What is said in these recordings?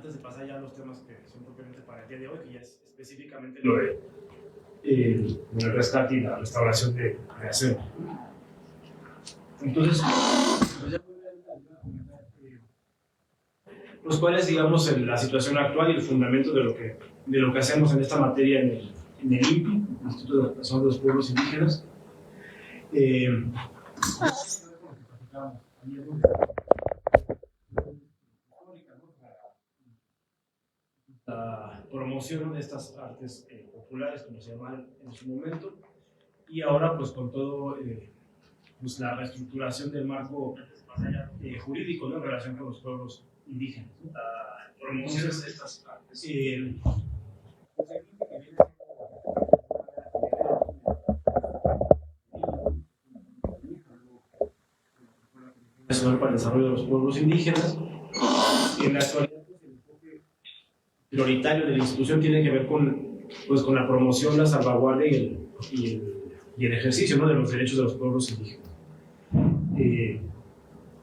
antes de pasar ya a los temas que son propiamente para el día de hoy, que ya es específicamente lo de el rescate y la restauración de acero. Entonces, pues cuál es, digamos, la situación actual y el fundamento de lo que hacemos en esta materia en el INPI, Instituto de Adaptación de los Pueblos Indígenas. La promoción de estas artes populares, como se llamaban en su momento, y ahora pues con todo pues, la reestructuración del marco jurídico, ¿no?, en relación con los pueblos indígenas, ¿no? La promoción de estas artes. Para el desarrollo de los pueblos indígenas. En la actualidad, el enfoque prioritario de la institución tiene que ver con la promoción, la salvaguardia y el ejercicio, ¿no?, de los derechos de los pueblos indígenas.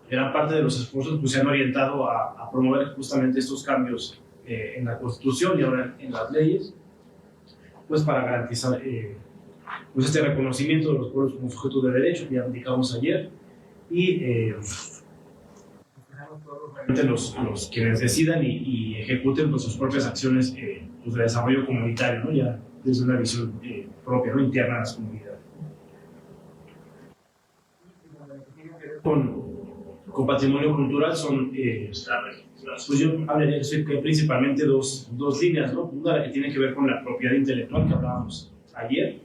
Gran parte de los esfuerzos pues, se han orientado a promover justamente estos cambios en la Constitución y ahora en las leyes, pues para garantizar pues este reconocimiento de los pueblos como sujetos de derecho que ya indicamos ayer, y los quienes decidan y ejecuten pues, sus propias acciones pues, de desarrollo comunitario, ¿no?, ya desde una visión propia, ¿no?, interna a las comunidades. Con patrimonio cultural son, pues yo hablaría que principalmente dos líneas, ¿no? Una la que tiene que ver con la propiedad intelectual que hablábamos ayer,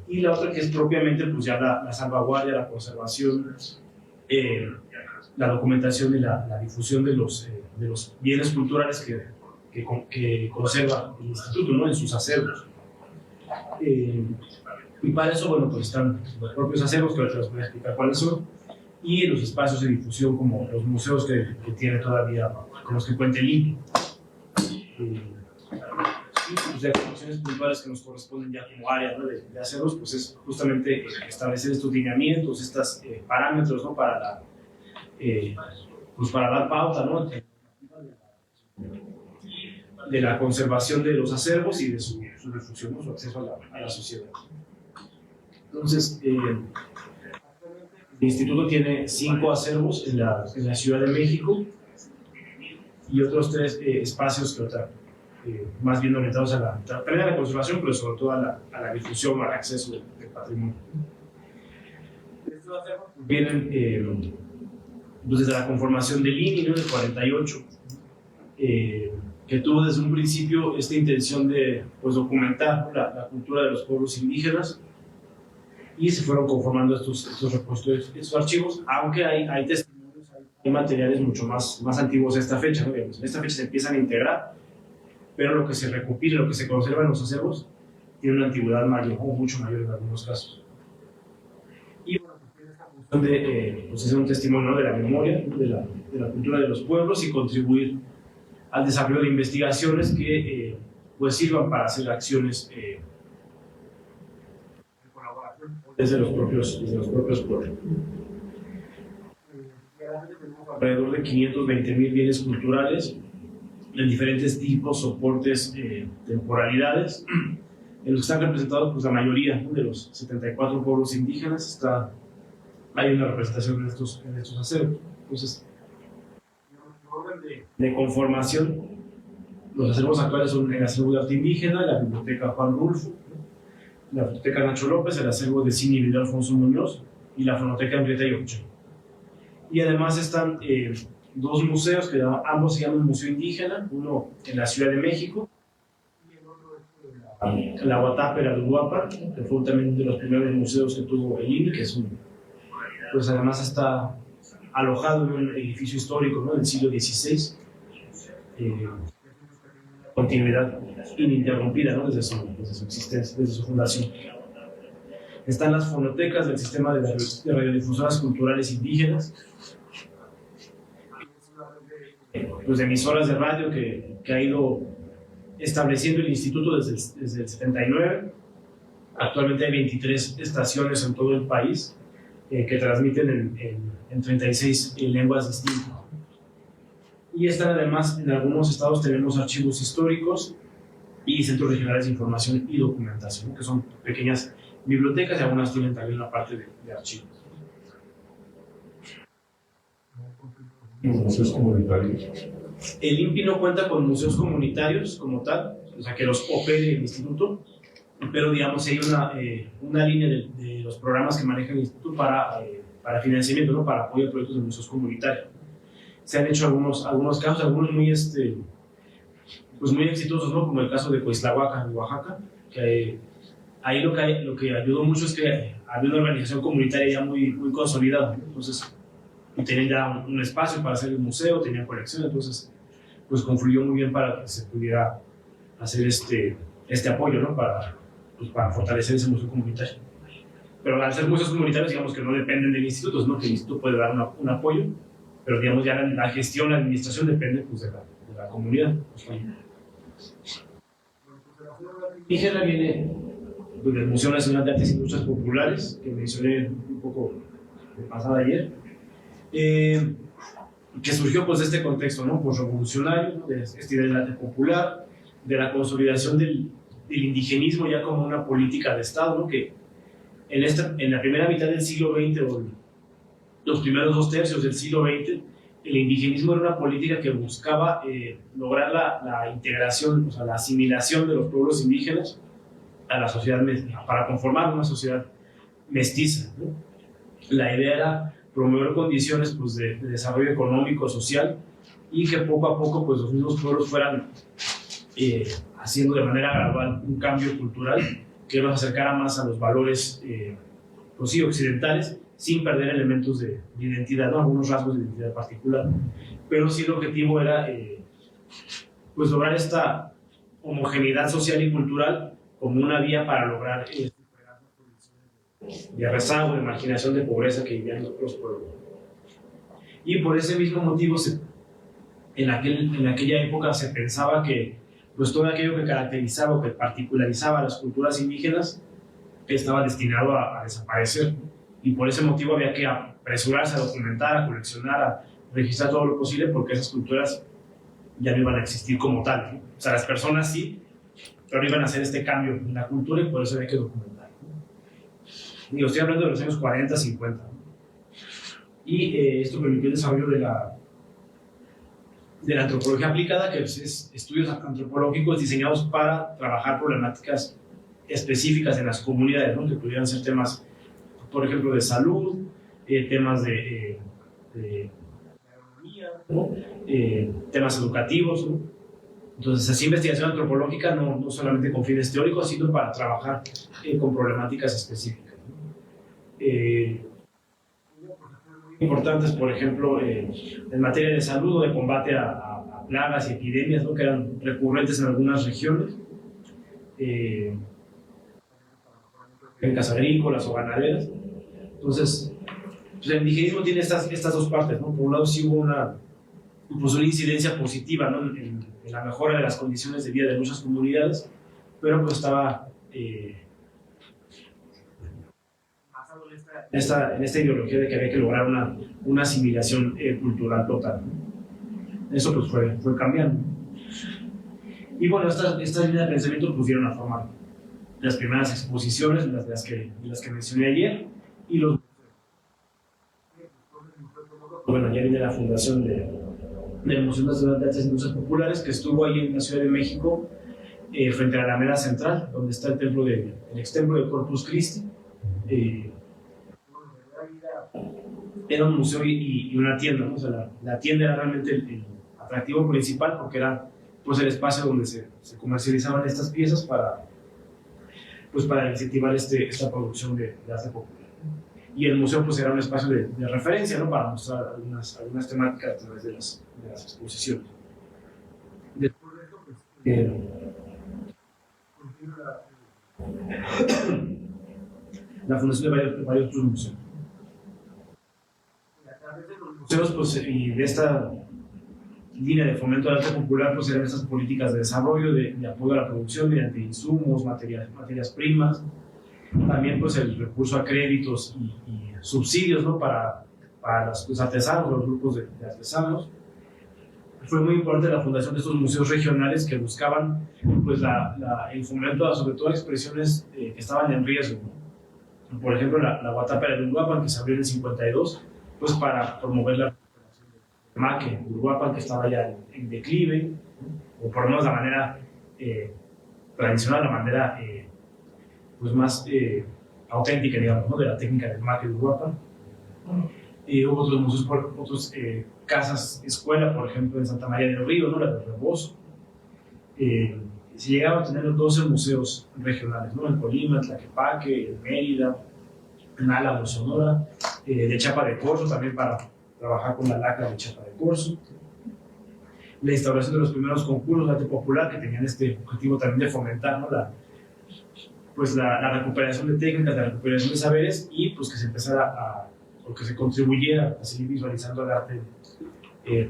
y la otra que es propiamente pues ya la salvaguardia, la conservación, la documentación y la difusión de los bienes culturales que conserva el instituto, ¿no?, en sus acervos. Y para eso, bueno, pues están los propios acervos, que ahorita les voy a explicar cuáles son, y los espacios de difusión como los museos que tiene todavía, con los que cuenta el INPI. Pues de acciones puntuales que nos corresponden ya como área, ¿no?, de acervos, pues es justamente establecer estos lineamientos, estos parámetros, ¿no?, para pues para dar pauta, ¿no?, de la conservación de los acervos y de su difusión, ¿no?, su acceso a la sociedad. Entonces, el instituto tiene 5 acervos en la Ciudad de México y otros 3 espacios que más bien orientados también a la conservación, pero sobre todo a la difusión, al acceso del patrimonio. Estos acervos vienen pues desde la conformación del INPI, ¿no?, del 48, que tuvo desde un principio esta intención de pues, documentar la cultura de los pueblos indígenas, y se fueron conformando estos repositorios, estos archivos, aunque hay testimonios, hay materiales mucho más antiguos de esta fecha, ¿no? En esta fecha se empiezan a integrar, pero lo que se recopila, lo que se conserva en los acervos, tiene una antigüedad mayor, o mucho mayor en algunos casos. Y bueno, pues esta función de pues hacer un testimonio, ¿no?, de la memoria, de la cultura de los pueblos y contribuir al desarrollo de investigaciones que pues sirvan para hacer acciones desde los propios pueblos. Alrededor de 520,000 bienes culturales en diferentes tipos, soportes, temporalidades, en los que están representados pues, la mayoría, ¿no?, de los 74 pueblos indígenas. Hay una representación en estos acervos. Entonces, en orden de conformación, los acervos actuales son el acervo de arte indígena, la biblioteca Juan Rulfo, la Fonoteca Nacho López, el acervo de cine y video Alfonso Muñoz y la Fonoteca Henrietta Llorche. Y además están 2 museos que ambos se llaman Museo Indígena, uno en la Ciudad de México y el otro es la Huatápera de Uruapan, que fue también de los primeros museos que tuvo el INPI, que es pues además está alojado en un edificio histórico, ¿no?, del siglo XVI, continuidad ininterrumpida, ¿no?, desde su existencia, desde su fundación. Están las fonotecas del sistema de radiodifusoras culturales indígenas, pues de emisoras de radio que ha ido estableciendo el instituto desde el 79. Actualmente hay 23 estaciones en todo el país que transmiten en 36 lenguas distintas. Y están además, en algunos estados tenemos archivos históricos y centros regionales de información y documentación, que son pequeñas bibliotecas, y algunas tienen también una parte de archivos. Museos comunitarios. El INPI no cuenta con museos comunitarios como tal, o sea, que los opere el instituto, pero digamos hay una línea de los programas que maneja el instituto para financiamiento, ¿no? Para apoyo a proyectos de museos comunitarios. Se han hecho algunos casos, algunos muy, pues muy exitosos, ¿no? Como el caso de Coixtlahuaca, en Oaxaca, que ahí lo que ayudó mucho es que había una organización comunitaria ya muy consolidada, ¿no? Entonces tenían ya un espacio para hacer el museo, tenían colección, entonces pues confluyó muy bien para que se pudiera hacer este apoyo, ¿no? Para fortalecer ese museo comunitario. Pero al ser museos comunitarios, digamos que no dependen del instituto, ¿no? Que el instituto puede dar un apoyo, pero digamos ya la gestión, la administración depende pues, de la comunidad. Indígena viene del Museo Nacional de Artes e Industrias Populares, que mencioné un poco de pasada ayer, que surgió pues de este contexto, ¿no? Pues revolucionario, ¿no? De esta idea del arte popular, de la consolidación del indigenismo ya como una política de Estado, ¿no? Que en la primera mitad del siglo XX o los primeros 2/3 del siglo XX, el indigenismo era una política que buscaba lograr la integración, o sea, la asimilación de los pueblos indígenas a la sociedad, para conformar una sociedad mestiza, ¿no? La idea era promover condiciones pues, de desarrollo económico, social, y que poco a poco pues, los mismos pueblos fueran haciendo de manera gradual un cambio cultural que los acercara más a los valores pues, sí, occidentales, sin perder elementos de identidad, ¿no? Algunos rasgos de identidad particular. Pero sí el objetivo era pues, lograr esta homogeneidad social y cultural como una vía para lograr de rezago, de marginación, de pobreza que vivían los pueblos. Y por ese mismo motivo, en aquella época se pensaba que pues, todo aquello que caracterizaba o que particularizaba a las culturas indígenas estaba destinado a desaparecer. Y por ese motivo había que apresurarse a documentar, a coleccionar, a registrar todo lo posible, porque esas culturas ya no iban a existir como tal, ¿no? O sea, las personas sí, pero iban a hacer este cambio en la cultura y por eso había que documentar, ¿no? Y estoy hablando de los años 40, 50, ¿no? Y esto permitió el desarrollo de la antropología aplicada, que es estudios antropológicos diseñados para trabajar problemáticas específicas en las comunidades, ¿no? Que pudieran ser temas, por ejemplo, de salud, temas de economía, ¿no? Temas educativos, ¿no? Entonces, así investigación antropológica no solamente con fines teóricos, sino para trabajar con problemáticas específicas, ¿no? Importantes, por ejemplo, en materia de salud o de combate a plagas y epidemias, ¿no? Que eran recurrentes en algunas regiones, técnicas agrícolas o ganaderas. Entonces, pues el indigenismo tiene estas dos partes, ¿no? Por un lado, sí hubo una incidencia positiva, ¿no? en la mejora de las condiciones de vida de muchas comunidades, pero pues estaba basado en esta ideología de que había que lograr una asimilación cultural total, ¿no? Eso pues fue cambiando. Y bueno, estas líneas de pensamiento pues dieron a formar las primeras exposiciones, de las que mencioné ayer, y bueno, ya viene la fundación del Museo Nacional de Artes e Industrias Populares, que estuvo ahí en la Ciudad de México, frente a la Alameda Central, donde está el ex templo de Corpus Christi. Era un museo y una tienda, ¿no? O sea, la tienda era realmente el atractivo principal, porque era pues, el espacio donde se comercializaban estas piezas para incentivar esta producción de arte popular. Y el museo pues, era un espacio de referencia, ¿no? Para mostrar algunas temáticas a través de las exposiciones. Después de esto, pues, la fundación de varios otros museos. A través de los museos pues, y de esta línea de fomento del arte popular, pues eran estas políticas de desarrollo, de apoyo a la producción mediante insumos, materias primas, también pues el recurso a créditos y subsidios, ¿no? para los artesanos, los grupos de artesanos, fue muy importante la fundación de estos museos regionales que buscaban pues, el fomento, sobre todo, a expresiones que estaban en riesgo, ¿no? Por ejemplo, la Guatapara de Uruapan, que se abrió en el 52, pues para promover la recuperación del Maque, Uruapan, que estaba ya en declive, o por lo menos la manera tradicional, la manera pues más auténtica, digamos, ¿no? De la técnica del Maque de Uruapan. Hubo otros museos, otros casas escuela, por ejemplo, en Santa María del Río, ¿no? La de Rebozo. Se llegaron a tener 12 museos regionales, ¿no? En Colima, Tlaquepaque, en Mérida, en Álamo, Sonora, de Chapa de Corzo, también para trabajar con la lacra de Chapa de Corzo. La instauración de los primeros concursos de arte popular que tenían este objetivo también de fomentar, ¿no? la recuperación de técnicas, la recuperación de saberes y pues que se empezara o que se contribuyera a seguir visualizando el arte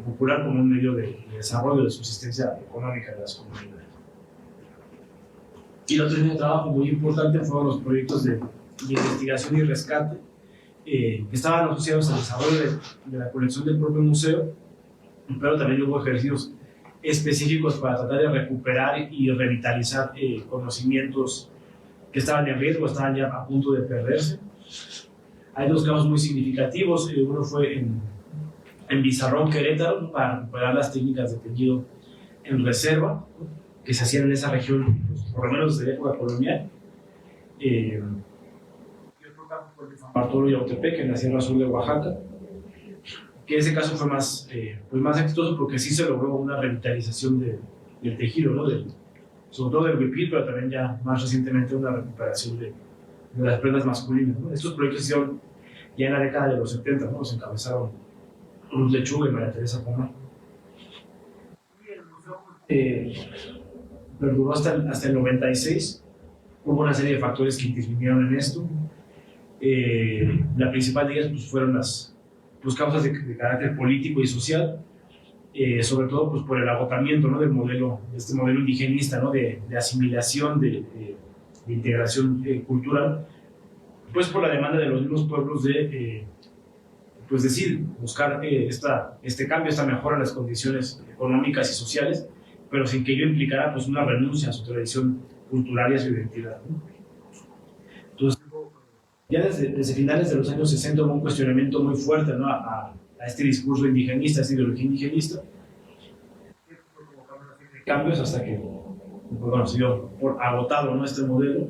popular como un medio de desarrollo, de subsistencia económica de las comunidades. Y el otro línea de trabajo muy importante fueron los proyectos de investigación y rescate que estaban asociados al desarrollo de la colección del propio museo, pero también hubo ejercicios específicos para tratar de recuperar y revitalizar conocimientos que estaban en riesgo, estaban ya a punto de perderse. Hay dos casos muy significativos. Uno fue en Bizarrón, Querétaro, para recuperar las técnicas de teñido en reserva que se hacían en esa región, pues, por lo menos desde la época colonial. Y otro caso fue el de San Bartolo y Autepec, en la Sierra Sur de Oaxaca, que ese caso fue pues más exitoso porque sí se logró una revitalización del tejido, ¿no? Sobre todo del huipil, pero también ya más recientemente una recuperación de las prendas masculinas, ¿no? Estos proyectos se hicieron ya en la década de los 70, ¿no? Los encabezaron Luz Lechuga y María Teresa Pomar. Y el museo perduró hasta el 96. Hubo una serie de factores que intervinieron en esto. La principal de ellas pues, fueron las causas de carácter político y social, sobre todo pues, por el agotamiento, ¿no? de este modelo indigenista, ¿no? de asimilación, de integración cultural, pues por la demanda de los mismos pueblos de pues decir, buscar este cambio, esta mejora en las condiciones económicas y sociales, pero sin que ello implicara pues, una renuncia a su tradición cultural y a su identidad, ¿no? Entonces, ya desde finales de los años 60 hubo un cuestionamiento muy fuerte, ¿no? a este discurso indigenista, a esta ideología indigenista, cambios hasta que bueno, se dio por agotado, ¿no? Este modelo,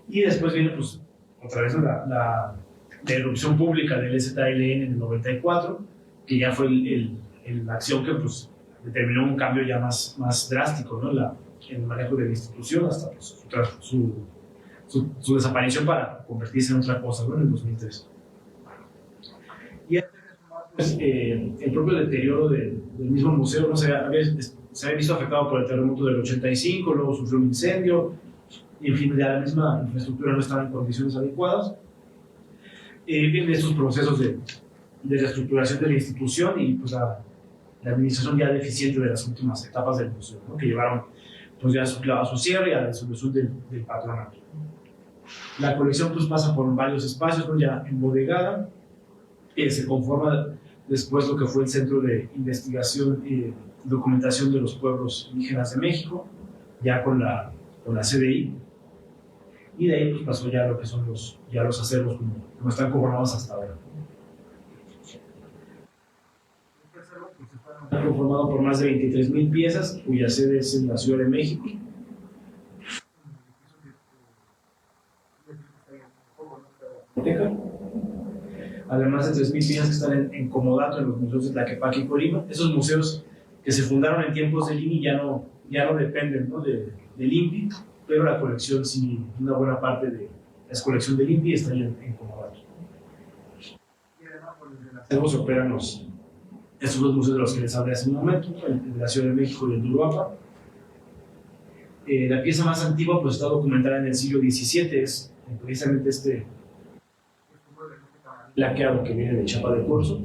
y después viene pues, otra vez, ¿no? la erupción pública del ZLN en el 94, que ya fue la acción que pues, determinó un cambio ya más drástico, ¿no? En el manejo de la institución hasta pues, su desaparición para convertirse en otra cosa, ¿no? En el 2003. Y pues, el propio deterioro del mismo museo, ¿no? se había visto afectado por el terremoto del 85, luego sufrió un incendio, y en fin, ya la misma infraestructura no estaba en condiciones adecuadas. Vienen estos procesos de reestructuración de la institución y pues, la administración ya deficiente de las últimas etapas del museo, ¿no? Que llevaron pues, ya a su cierre y a la disolución del patronato. La colección pues, pasa por varios espacios, ¿no? Ya embodegada, se conforma después lo que fue el Centro de Investigación y Documentación de los Pueblos Indígenas de México, ya con la CDI, y de ahí pues, pasó ya lo que son los acervos como están conformados hasta ahora. Este acervo pues, está conformado por más de 23,000 piezas, cuya sede es en la Ciudad de México. Además de 3,000 piezas que están en comodato en los museos de Tlaquepaque y Colima. Esos museos que se fundaron en tiempos del INPI ya no dependen, ¿no? del INPI, pero la colección, sí, una buena parte de la colección del INPI está en comodato. Y además, por el acervo se operan estos dos museos de los que les hablé hace un momento, el de la Ciudad de México y el de Uruapan. La pieza más antigua pues, está documentada en el siglo XVII, es precisamente este plaqueado que viene de Chapa de Corzo.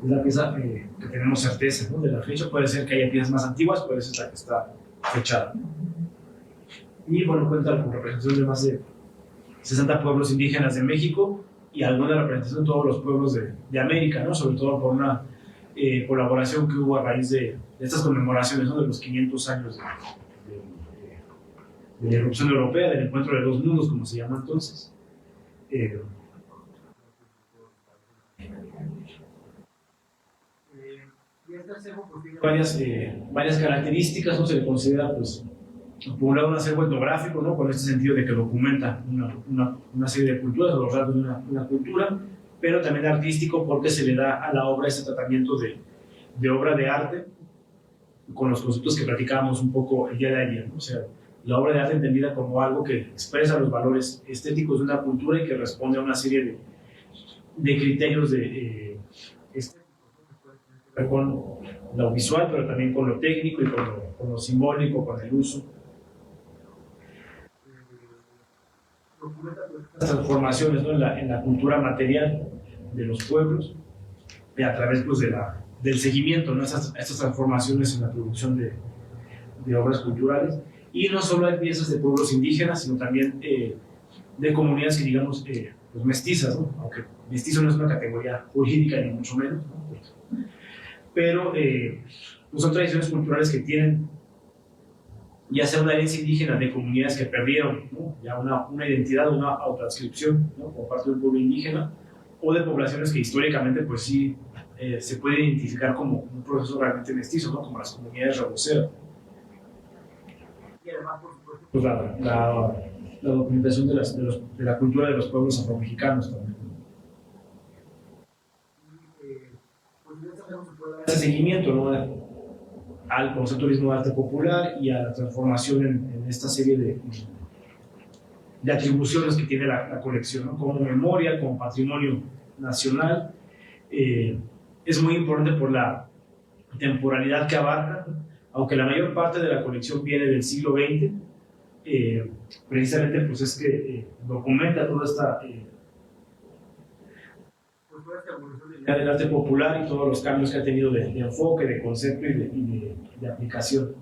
Es la pieza que tenemos certeza, ¿no? De la fecha. Puede ser que haya piezas más antiguas, pero esa es la que está fechada. Y bueno, cuenta con representación de más de 60 pueblos indígenas de México y alguna representación de todos los pueblos de América, ¿no? Sobre todo por una colaboración que hubo a raíz de estas conmemoraciones, ¿no? De los 500 años de la irrupción europea, del encuentro de dos mundos, como se llama entonces. Y este acervo pues, tiene varias características, ¿no? Se le considera, pues, por un lado, un acervo etnográfico, ¿no? Con este sentido de que documenta una serie de culturas, o los rasgos de una cultura, pero también artístico, porque se le da a la obra ese tratamiento de obra de arte, con los conceptos que platicábamos un poco el día de ayer, ¿no? O sea, la obra de arte entendida como algo que expresa los valores estéticos de una cultura y que responde a una serie de criterios estéticos, con lo visual, pero también con lo técnico y con lo simbólico, con el uso. Las transformaciones, ¿no? en la cultura material de los pueblos, y a través pues, del seguimiento, ¿no? Estas transformaciones en la producción de obras culturales. Y no solo hay piezas de pueblos indígenas, sino también de comunidades que digamos pues mestizas, ¿no? Aunque mestizo no es una categoría jurídica ni mucho menos, ¿no? Pero pues son tradiciones culturales que tienen ya sea una herencia indígena de comunidades que perdieron, ¿no? Ya una identidad, una autoadscripción, ¿no? Por parte del pueblo indígena, o de poblaciones que históricamente pues sí se puede identificar como un proceso realmente mestizo, ¿no? Como las comunidades raboseras. Y además, por supuesto, pues la documentación de la cultura de los pueblos afromexicanos también. Ese seguimiento, ¿no? Al conceptualismo de arte popular y a la transformación en esta serie de atribuciones que tiene la colección, ¿no? Como memoria, como patrimonio nacional. Es muy importante por la temporalidad que abarca, aunque la mayor parte de la colección viene del siglo XX, precisamente pues es que documenta toda esta evolución del arte popular y todos los cambios que ha tenido de enfoque, de concepto y de aplicación.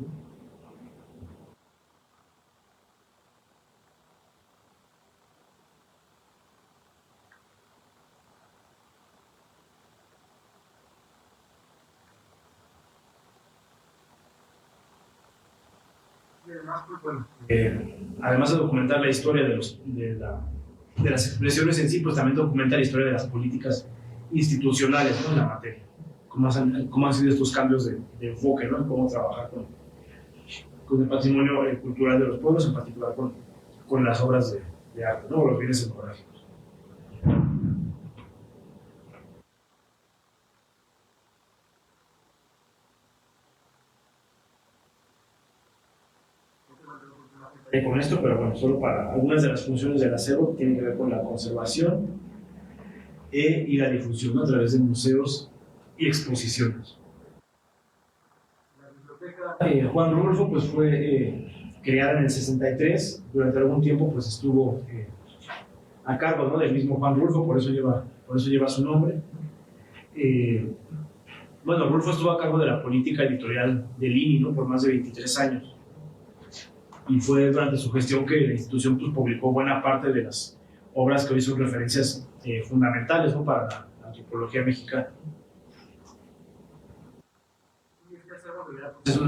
Además de documentar la historia de las expresiones en sí, pues también documenta la historia de las políticas institucionales, ¿no? En la materia, cómo han sido estos cambios de enfoque, ¿no? Cómo trabajar con el patrimonio cultural de los pueblos, en particular con las obras de arte, ¿no? O los bienes etnográficos. Con esto, pero bueno, solo para algunas de las funciones del acervo que tienen que ver con la conservación y la difusión, ¿no? A través de museos y exposiciones. La biblioteca Juan Rulfo pues, fue creada en el 63, durante algún tiempo pues, estuvo a cargo, ¿no? Del mismo Juan Rulfo, por eso lleva su nombre. Bueno, Rulfo estuvo a cargo de la política editorial del INI, ¿no? Por más de 23 años. Y fue durante su gestión que la institución pues, publicó buena parte de las obras que hoy son referencias fundamentales, ¿no? Para la antropología mexicana.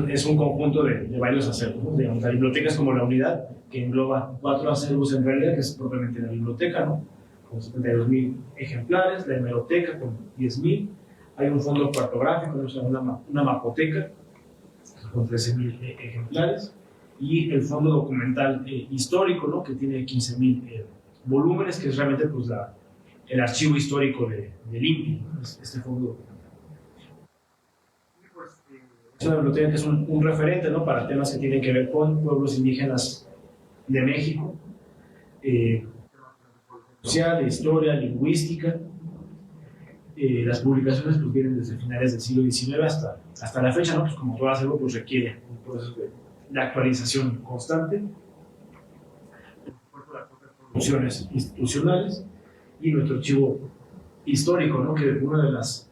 Es un conjunto de varios acervos, ¿no? Digamos, la biblioteca es como la unidad que engloba 4 acervos en realidad, que es propiamente la biblioteca, ¿no? Con 72,000 ejemplares, la hemeroteca con 10,000, hay un fondo cartográfico, ¿no? O sea, una mapoteca con 13,000 ejemplares, y el fondo documental histórico, ¿no? Que tiene 15,000 volúmenes, que es realmente pues, el archivo histórico del INPI, ¿no? Este fondo documental. Es una biblioteca que es un referente, ¿no? Para temas que tienen que ver con pueblos indígenas de México, social, de historia, lingüística. Las publicaciones pues, vienen desde finales del siglo XIX hasta la fecha, ¿no? Pues, como todo acervo pues, requiere un proceso de actualización constante, funciones institucionales y nuestro archivo histórico, ¿no? Que uno de los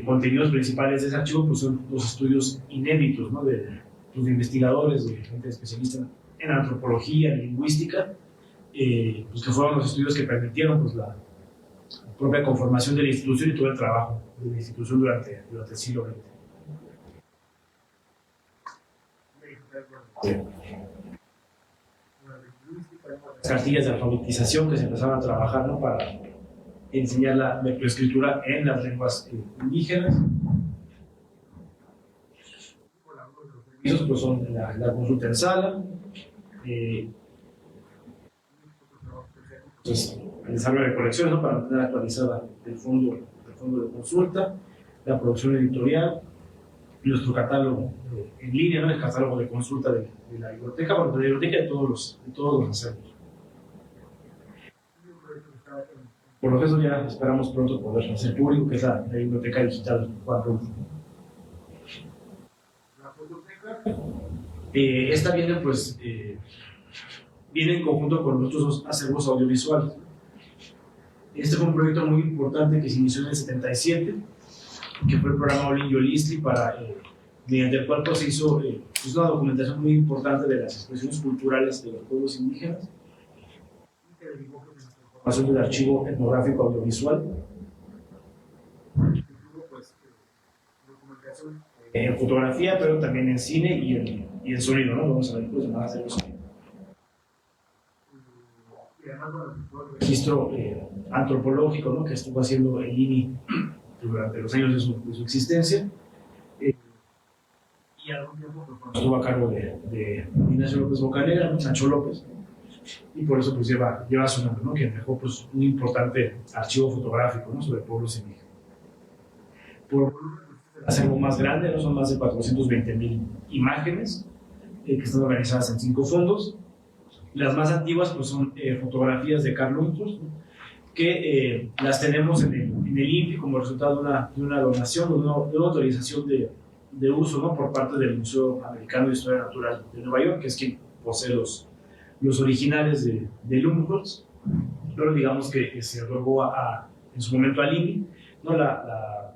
contenidos principales de ese archivo pues, son los estudios inéditos, ¿no? de investigadores, de gente especialista en antropología, en lingüística, pues, que fueron los estudios que permitieron pues, propia conformación de la institución y todo el trabajo de la institución durante el siglo XX. Cartillas de alfabetización que se empezaron a trabajar, ¿no?, para enseñar la lectoescritura en las lenguas indígenas. Esos pues son la consulta en sala, pues, el desarrollo de colecciones, ¿no?, para mantener actualizada el fondo de consulta, la producción editorial, nuestro catálogo en línea, ¿no?, el catálogo de consulta de la biblioteca, bueno, de la biblioteca de todos los acervos. Por lo que eso ya esperamos pronto poder hacer público, que es la biblioteca digital Juan Rulfo. Esta viene, pues, viene en conjunto con nuestros dos acervos audiovisuales. Este fue un proyecto muy importante que se inició en el 77, que fue el programa Olin Yolistli, mediante el cual pues, se hizo pues una documentación muy importante de las expresiones culturales de los pueblos indígenas, formación del archivo etnográfico audiovisual, en fotografía, pero también en cine y en sonido, ¿no? Vamos a ver pues más de los registro antropológico, ¿no?, que estuvo haciendo el INI durante los años de su existencia, y algún tiempo pues, estuvo a cargo de Ignacio López Bocanegra, Sancho López, y por eso pues lleva su nombre, ¿no?, que dejó pues un importante archivo fotográfico, ¿no?, sobre pueblos indígenas. Por el acervo más grande, ¿no?, son más de 420,000 imágenes que están organizadas en 5 fondos. Las más antiguas pues, son fotografías de Carl Luntros, ¿no?, que las tenemos en el INPI como resultado de una donación, de una autorización de uso, ¿no?, por parte del Museo Americano de Historia Natural de Nueva York, que es quien posee los originales de Lumholtz, pero digamos que se otorgó en su momento al INPI, ¿no?, la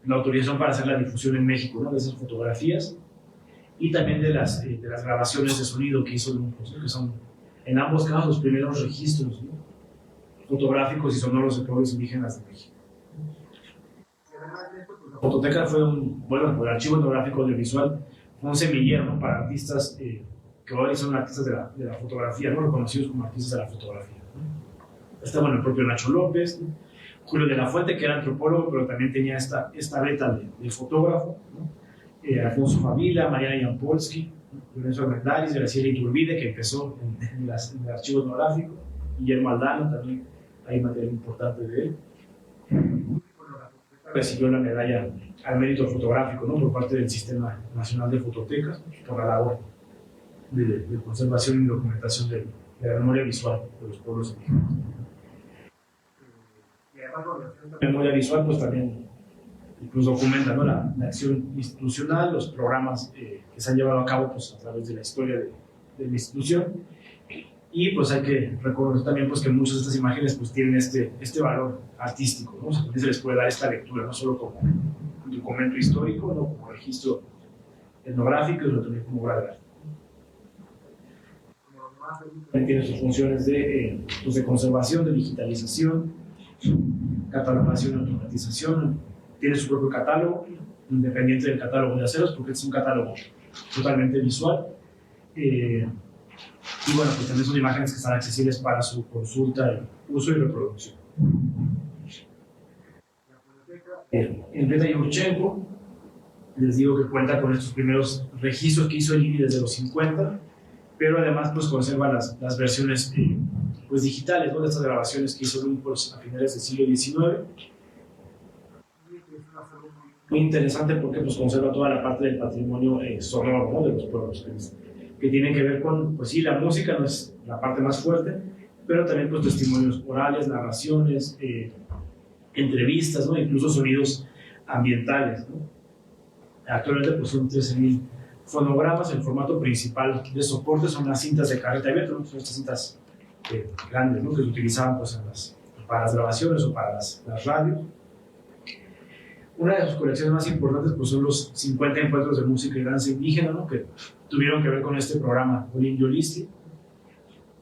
autorización para hacer la difusión en México, ¿no?, de esas fotografías, y también de las grabaciones de sonido que hizo Lumholtz, ¿no?, que son en ambos casos los primeros registros, ¿no?, fotográficos y sonoros de pueblos indígenas de México. La fototeca fue el archivo etnográfico audiovisual fue un semillero, ¿no?, para artistas que hoy son artistas de la fotografía, ¿no?, reconocidos como artistas de la fotografía, ¿no? Está el propio Nacho López, ¿no?, Julio de la Fuente, que era antropólogo, pero también tenía esta beta de fotógrafo, ¿no?, Alfonso Favila, Mariana Jampolsky, Lorenzo Armendáriz, Graciela Iturbide, que empezó en el archivo etnográfico, Guillermo Aldana, también hay material importante de él. Recibió la medalla al mérito fotográfico, ¿no?, por parte del Sistema Nacional de Fototecas, por la labor de conservación y documentación de la memoria visual de los pueblos indígenas. La memoria visual pues también pues, documenta, ¿no?, la acción institucional, los programas que se han llevado a cabo pues, a través de la historia de la institución, y pues hay que reconocer también pues, que muchas de estas imágenes pues, tienen este valor artístico, ¿no? O sea, también se les puede dar esta lectura, no solo como un documento histórico, ¿no?, como registro etnográfico, sino también como obra de arte. También tiene sus funciones de conservación, de digitalización, catalogación y automatización. Tiene su propio catálogo, independiente del catálogo de aceros, porque es un catálogo totalmente visual. Y bueno, pues también son imágenes que están accesibles para su consulta, uso y reproducción. Henrietta Yurchenko, les digo que cuenta con estos primeros registros que hizo el INI desde los 50, pero además pues conserva las versiones pues, digitales, ¿no?, de estas grabaciones que hizo Lumholtz a finales del siglo XIX. Muy interesante porque pues, conserva toda la parte del patrimonio sonoro, ¿no?, de los pueblos, que tiene que ver con, pues sí, la música no es la parte más fuerte, pero también pues, testimonios orales, narraciones, entrevistas, ¿no?, incluso sonidos ambientales, ¿no? Actualmente pues, son 13,000 fonogramas. El formato principal de soporte son las cintas de carrete abierto, ¿no?, son estas cintas grandes, ¿no?, que se utilizaban pues, para las grabaciones o para las radios. Una de sus colecciones más importantes pues, son los 50 encuentros de música y danza indígena, ¿no?, que tuvieron que ver con este programa Olin Yolistli,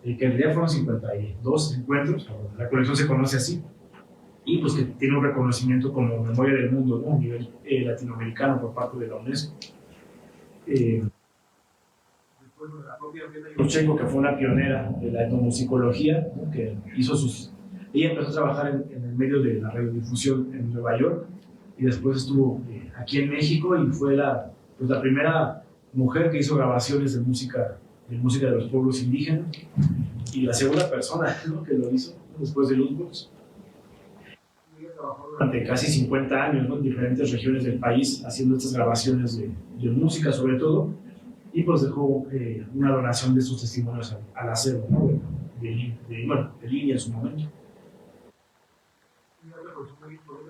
que en realidad fueron 52 encuentros, la colección se conoce así, y pues que tiene un reconocimiento como Memoria del Mundo, ¿no? A nivel latinoamericano por parte de la UNESCO. Después de la propia Yurchenko, que fue una pionera de la etnomusicología, ¿no? Que hizo ella empezó a trabajar en el medio de la radiodifusión en Nueva York y después estuvo aquí en México y fue la primera mujer que hizo grabaciones de música de los pueblos indígenas y la segunda persona, ¿no? Que lo hizo, ¿no? Después de Lutz. Ella trabajó durante casi 50 años, ¿no? En diferentes regiones del país haciendo estas grabaciones de música sobre todo, y pues dejó una donación de sus testimonios al acervo, ¿no? de línea en su momento.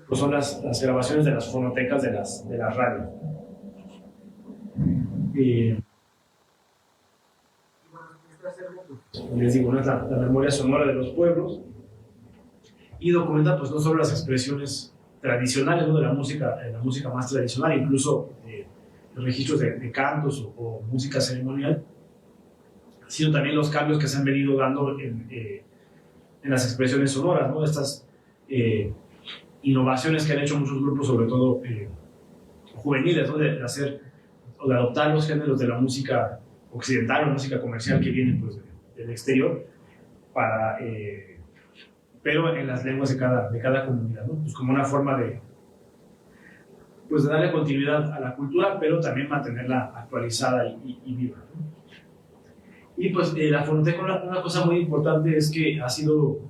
Pues son las grabaciones de las fonotecas de las radios. Les digo, ¿no? Es la memoria sonora de los pueblos y documenta pues no solo las expresiones tradicionales, ¿no? De la música más tradicional, incluso registros de cantos o música ceremonial, sino también los cambios que se han venido dando en las expresiones sonoras, ¿no? Estas innovaciones que han hecho muchos grupos, sobre todo juveniles, ¿no? De hacer o de adoptar los géneros de la música occidental o música comercial que viene pues, del exterior, pero en las lenguas de cada comunidad, ¿no? Pues como una forma de darle continuidad a la cultura, pero también mantenerla actualizada y viva, ¿no? Y pues la Fonoteca, una cosa muy importante es que ha sido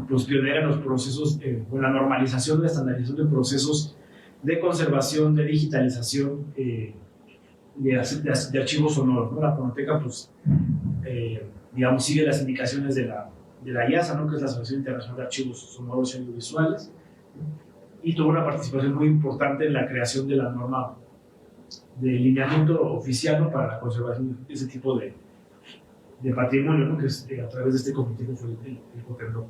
pues pionera en los procesos, en la normalización, la estandarización de procesos de conservación, de digitalización de archivos sonoros, ¿no? La Fonoteca, pues, digamos, sigue las indicaciones de la IASA, ¿no? Que es la Asociación Internacional de Archivos Sonoros y Audiovisuales, y tuvo una participación muy importante en la creación de la norma de lineamiento oficial, ¿no? Para la conservación de ese tipo de patrimonio, ¿no? Que es a través de este comité que fue el COTENDO.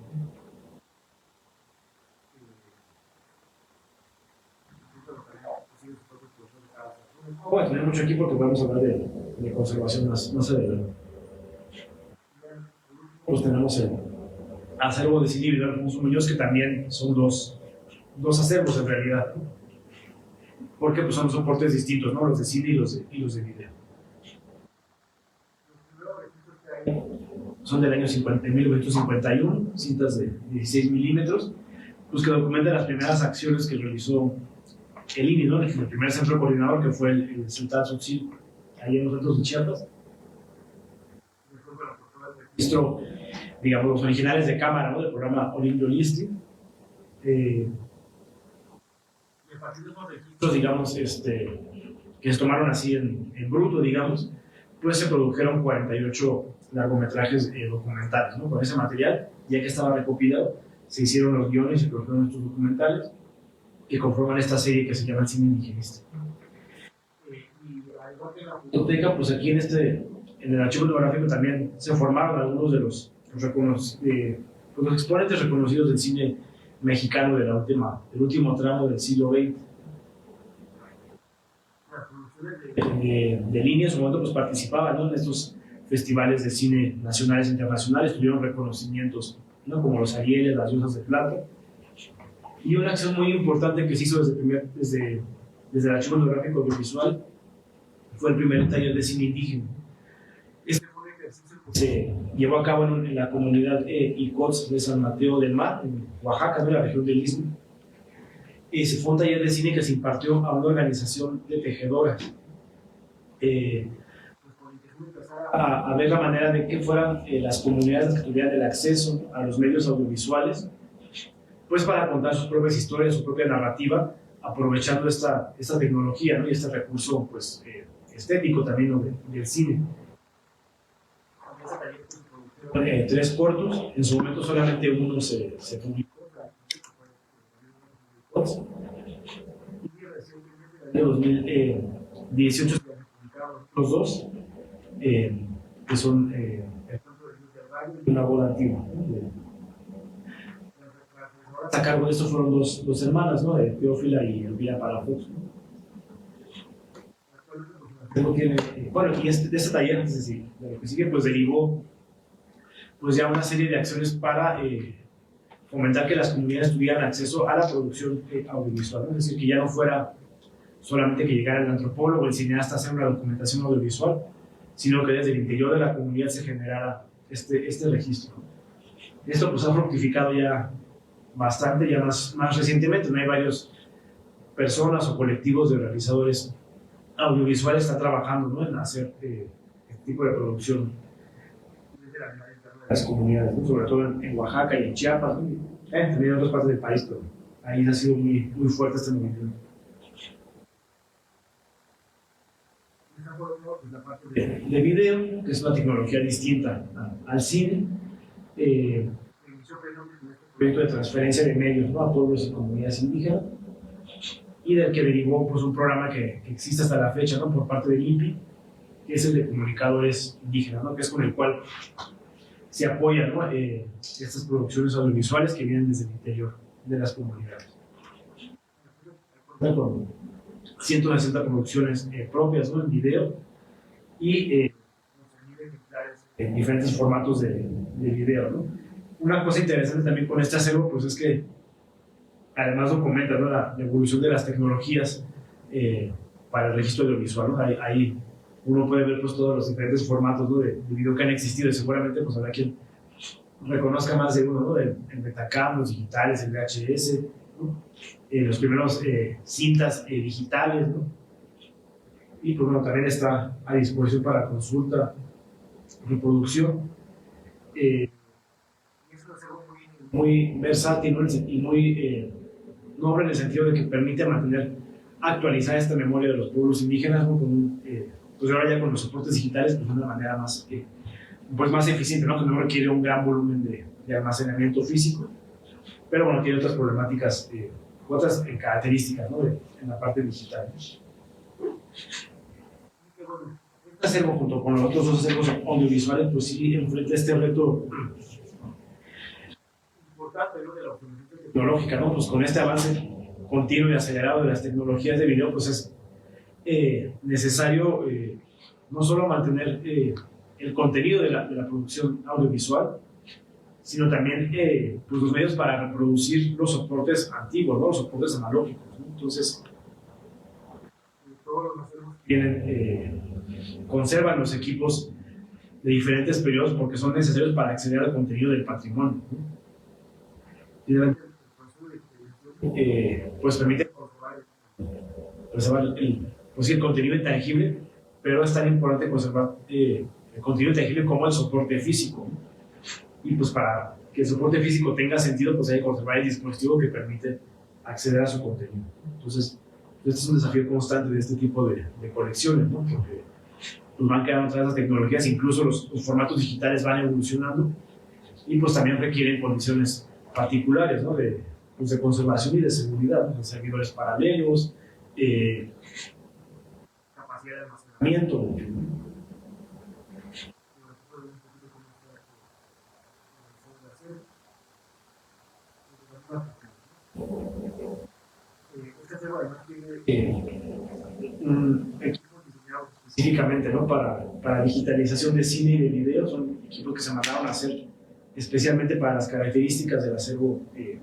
Voy a tener mucho aquí porque vamos a hablar de conservación más adelante. Pues tenemos el acervo de cine y video de Alfonso Muñoz, que también son dos acervos en realidad, ¿no? Porque pues, son soportes distintos, ¿no? Los de cine y los de video. Son del año 1951, cintas de 16 milímetros, pues que documentan las primeras acciones que realizó el INI, ¿no? El primer centro coordinador, que fue el Sultán Tzotzil, ahí en los Altos de Chiapas. Registro, digamos, los originales de cámara, ¿no? Del programa Olimpio Listi. Y a partir de esos registros, digamos, que se tomaron así en bruto, digamos, pues se produjeron 48 largometrajes documentales, ¿no? Con ese material, ya que estaba recopilado, se hicieron los guiones y se produjeron estos documentales que conforman esta serie que se llama El Cine Indigenista. Y al igual que la Fonoteca, pues aquí en el archivo etnográfico también se formaron algunos de los exponentes reconocidos del cine mexicano del último tramo del siglo XX. De línea en su momento pues participaban, ¿no? En estos festivales de cine nacionales e internacionales, tuvieron reconocimientos, ¿no? Como los Arieles, las Diosas de Plata. Y una acción muy importante que se hizo desde el archivo etnográfico audiovisual fue el primer taller de cine indígena. Este fue un ejercicio que se llevó a cabo en la comunidad Icots de San Mateo del Mar, en Oaxaca, ¿no? En la región del Istmo. Se fue un taller de cine que se impartió a una organización de tejedoras. A ver la manera de que fueran las comunidades que tuvieran el acceso a los medios audiovisuales, pues para contar sus propias historias, su propia narrativa, aprovechando esta tecnología, ¿no? Y este recurso pues, estético también, ¿no? del cine. Tres cortos, en su momento solamente uno se publicó. En 2018 se publicaron los dos, que son una boda antigua. A cargo de esto fueron dos hermanas, ¿no? De Teófila y Elvira Palafox, ¿no? Bueno, y de este taller, es decir, de lo que sigue, pues derivó pues ya una serie de acciones para fomentar que las comunidades tuvieran acceso a la producción audiovisual, ¿no? Es decir, que ya no fuera solamente que llegara el antropólogo, el cineasta a hacer una documentación audiovisual, sino que desde el interior de la comunidad se generara este registro. Esto pues ha fructificado ya bastante, ya más recientemente, ¿no? Hay varias personas o colectivos de realizadores audiovisuales que están trabajando, ¿no? En hacer este tipo de producción desde la vida interna de las comunidades, ¿no? Sobre todo en Oaxaca y en Chiapas, ¿no? También en otras partes del país, pero ahí ha sido muy fuerte este movimiento. La parte de video, que es una tecnología distinta al cine, inició precisamente con este proyecto de transferencia de medios, ¿no? A pueblos y comunidades indígenas, y del que derivó pues, un programa que existe hasta la fecha, ¿no? Por parte del INPI, que es el de comunicadores indígenas, ¿no? Que es con el cual se apoyan, ¿no? Estas producciones audiovisuales que vienen desde el interior de las comunidades. Con 160 producciones propias, ¿no? En video y en diferentes formatos de video, ¿no? Una cosa interesante también con este acervo pues es que además documenta, ¿no? La evolución de las tecnologías para el registro audiovisual, ¿no? Ahí uno puede ver pues, todos los diferentes formatos, ¿no? de video que han existido y seguramente pues, habrá quien reconozca más de uno, ¿no? El Betacam, los digitales, el VHS, ¿no? Los primeros cintas digitales, ¿no? Y pues bueno, también está a disposición para consulta, reproducción. Es un acervo muy versátil, ¿no? Y muy noble en el sentido de que permite mantener actualizada esta memoria de los pueblos indígenas, ¿no? Pues ahora ya con los soportes digitales pues de una manera más, pues más eficiente, ¿no? Que no requiere un gran volumen de almacenamiento físico, pero bueno, tiene otras problemáticas, otras características, ¿no? En la parte digital. Este acervo junto con los otros dos acervos audiovisuales pues sí enfrenta este reto importante, ¿no? De la optimización tecnológica, ¿no? Pues con este avance continuo y acelerado de las tecnologías de video pues es necesario no solo mantener el contenido de la producción audiovisual, sino también pues los medios para reproducir los soportes antiguos, ¿no? Los soportes analógicos, ¿no? Entonces todos los acervos conservan los equipos de diferentes periodos porque son necesarios para acceder al contenido del patrimonio, ¿no? Pues permite conservar el contenido intangible, pero es tan importante conservar el contenido intangible como el soporte físico, ¿no? Y pues para que el soporte físico tenga sentido, pues hay que conservar el dispositivo que permite acceder a su contenido. Entonces, este es un desafío constante de este tipo de colecciones, ¿no? Porque pues van quedando atrás las tecnologías, incluso los formatos digitales van evolucionando y pues también requieren condiciones particulares, ¿no? De conservación y de seguridad, ¿no? Servidores paralelos, capacidad de almacenamiento. Este acervo además tiene un equipo diseñado específicamente, ¿no? para digitalización de cine y de video. Son equipos que se mandaron a hacer especialmente para las características del acervo de